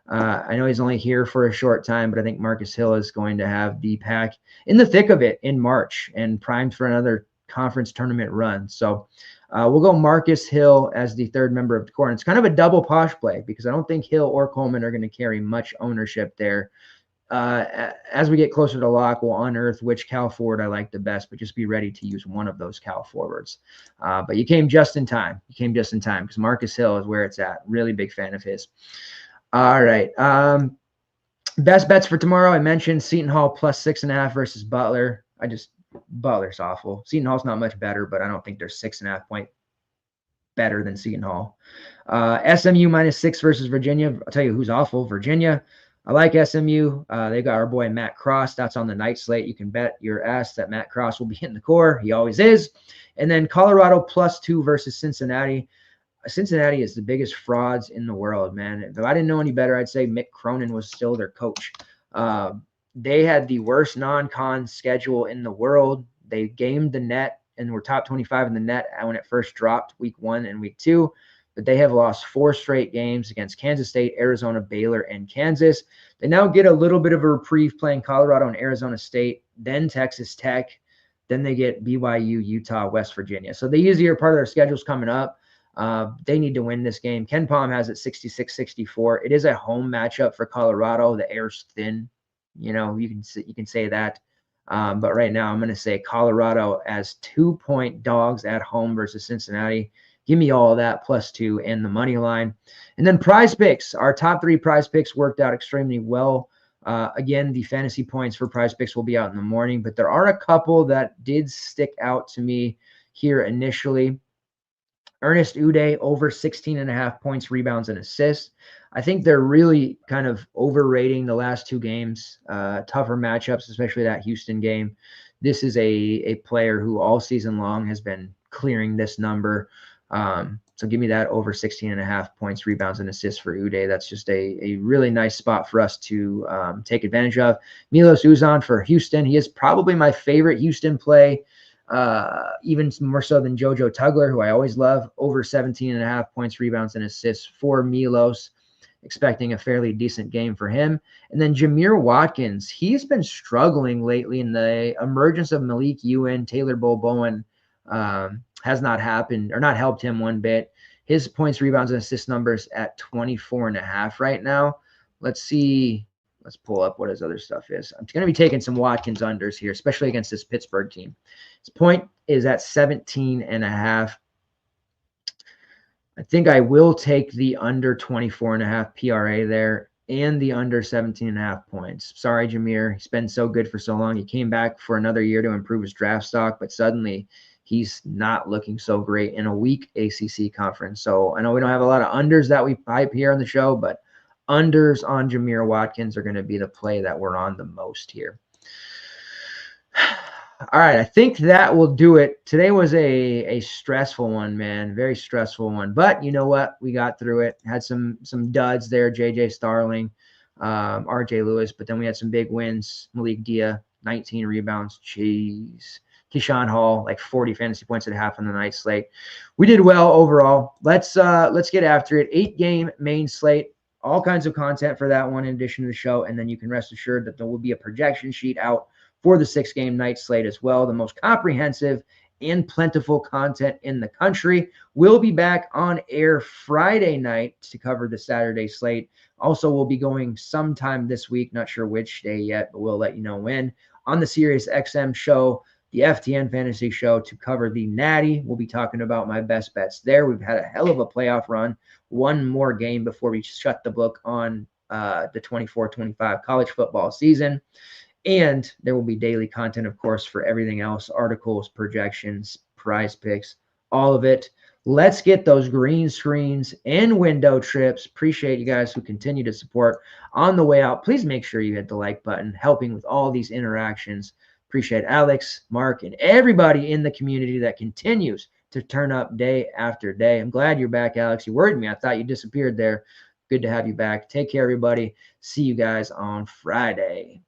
I know he's only here for a short time, but I think Marcus Hill is going to have the pack in the thick of it in March and primed for another conference tournament run. So we'll go Marcus Hill as the third member of the core. And it's kind of a double posh play because I don't think Hill or Coleman are going to carry much ownership there. As we get closer to lock, we'll unearth which Cal forward I like the best, but just be ready to use one of those Cal forwards. But you came just in time. Because Marcus Hill is where it's at. Really big fan of his. All right. Best bets for tomorrow. I mentioned Seton Hall plus 6.5 versus Butler. I just Butler's awful. Seton Hall's not much better, but I don't think they're 6.5 point better than Seton Hall. SMU -6 versus Virginia. I'll tell you who's awful. Virginia. I like SMU. They got our boy Matt Cross. That's on the night slate. You can bet your ass that Matt Cross will be hitting the core. He always is. And then Colorado +2 versus Cincinnati. Cincinnati is the biggest frauds in the world, man. If I didn't know any better, I'd say Mick Cronin was still their coach. They had the worst non-con schedule in the world. They gamed the net and were top 25 in the net when it first dropped week 1 and week 2. But they have lost 4 straight games against Kansas State, Arizona, Baylor, and Kansas. They now get a little bit of a reprieve playing Colorado and Arizona State, then Texas Tech. Then they get BYU, Utah, West Virginia. So the easier part of their schedule's coming up. They need to win this game. Ken Palm has it 66-64. It is a home matchup for Colorado. The air's thin. You know, you can say that. But right now I'm going to say Colorado as 2-point dogs at home versus Cincinnati. Give me all of that +2 and the money line. And then prize picks. Our top 3 prize picks worked out extremely well. Again, the fantasy points for prize picks will be out in the morning, but there are a couple that did stick out to me here initially. Ernest Uday over 16.5 points, rebounds, and assists. I think they're really kind of overrating the last 2 games, tougher matchups, especially that Houston game. This is a player who all season long has been clearing this number. So give me that over 16.5 points, rebounds, and assists for Uday. That's just a really nice spot for us to take advantage of. Milos Uzan for Houston. He is probably my favorite Houston play. Even more so than JoJo Tugler, who I always love, over 17.5 points, rebounds, and assists for Milos. Expecting a fairly decent game for him. And then Jameer Watkins, he's been struggling lately in the emergence of Malik Ewan, Taylor Bowen has not happened or not helped him one bit. His points, rebounds, and assist numbers at 24.5 right now. Let's see. Let's pull up what his other stuff is. I'm going to be taking some Watkins unders here, especially against this Pittsburgh team. His point is at 17.5. I think I will take the under 24.5 PRA there and the under 17.5 points. Sorry, Jameer. He's been so good for so long. He came back for another year to improve his draft stock, but suddenly he's not looking so great in a weak ACC conference. So I know we don't have a lot of unders that we hype here on the show, but unders on Jameer Watkins are going to be the play that we're on the most here. All right, I think that will do it. Today was a stressful one, man. Very stressful one. But you know what? We got through it. Had some duds there. JJ Starling, RJ Lewis. But then we had some big wins. Malik Dia, 19 rebounds. Jeez. Keyshawn Hall, like 40 fantasy points at half on the night slate. We did well overall. Let's get after it. 8-game main slate. All kinds of content for that one in addition to the show. And then you can rest assured that there will be a projection sheet out for the 6-game night slate as well. The most comprehensive and plentiful content in the country. We'll be back on air Friday night to cover the Saturday slate. Also, we'll be going sometime this week, not sure which day yet, but we'll let you know when, on the Sirius XM show, the FTN Fantasy Show, to cover the Natty. We'll be talking about my best bets there. We've had a hell of a playoff run. One more game before we shut the book on the 24-25 college football season. And there will be daily content, of course, for everything else, articles, projections, prize picks, all of it. Let's get those green screens and window trips. Appreciate you guys who continue to support. On the way out, please make sure you hit the like button, helping with all these interactions. Appreciate Alex, Mark, and everybody in the community that continues to turn up day after day. I'm glad you're back, Alex. You worried me. I thought you disappeared there. Good to have you back. Take care, everybody. See you guys on Friday.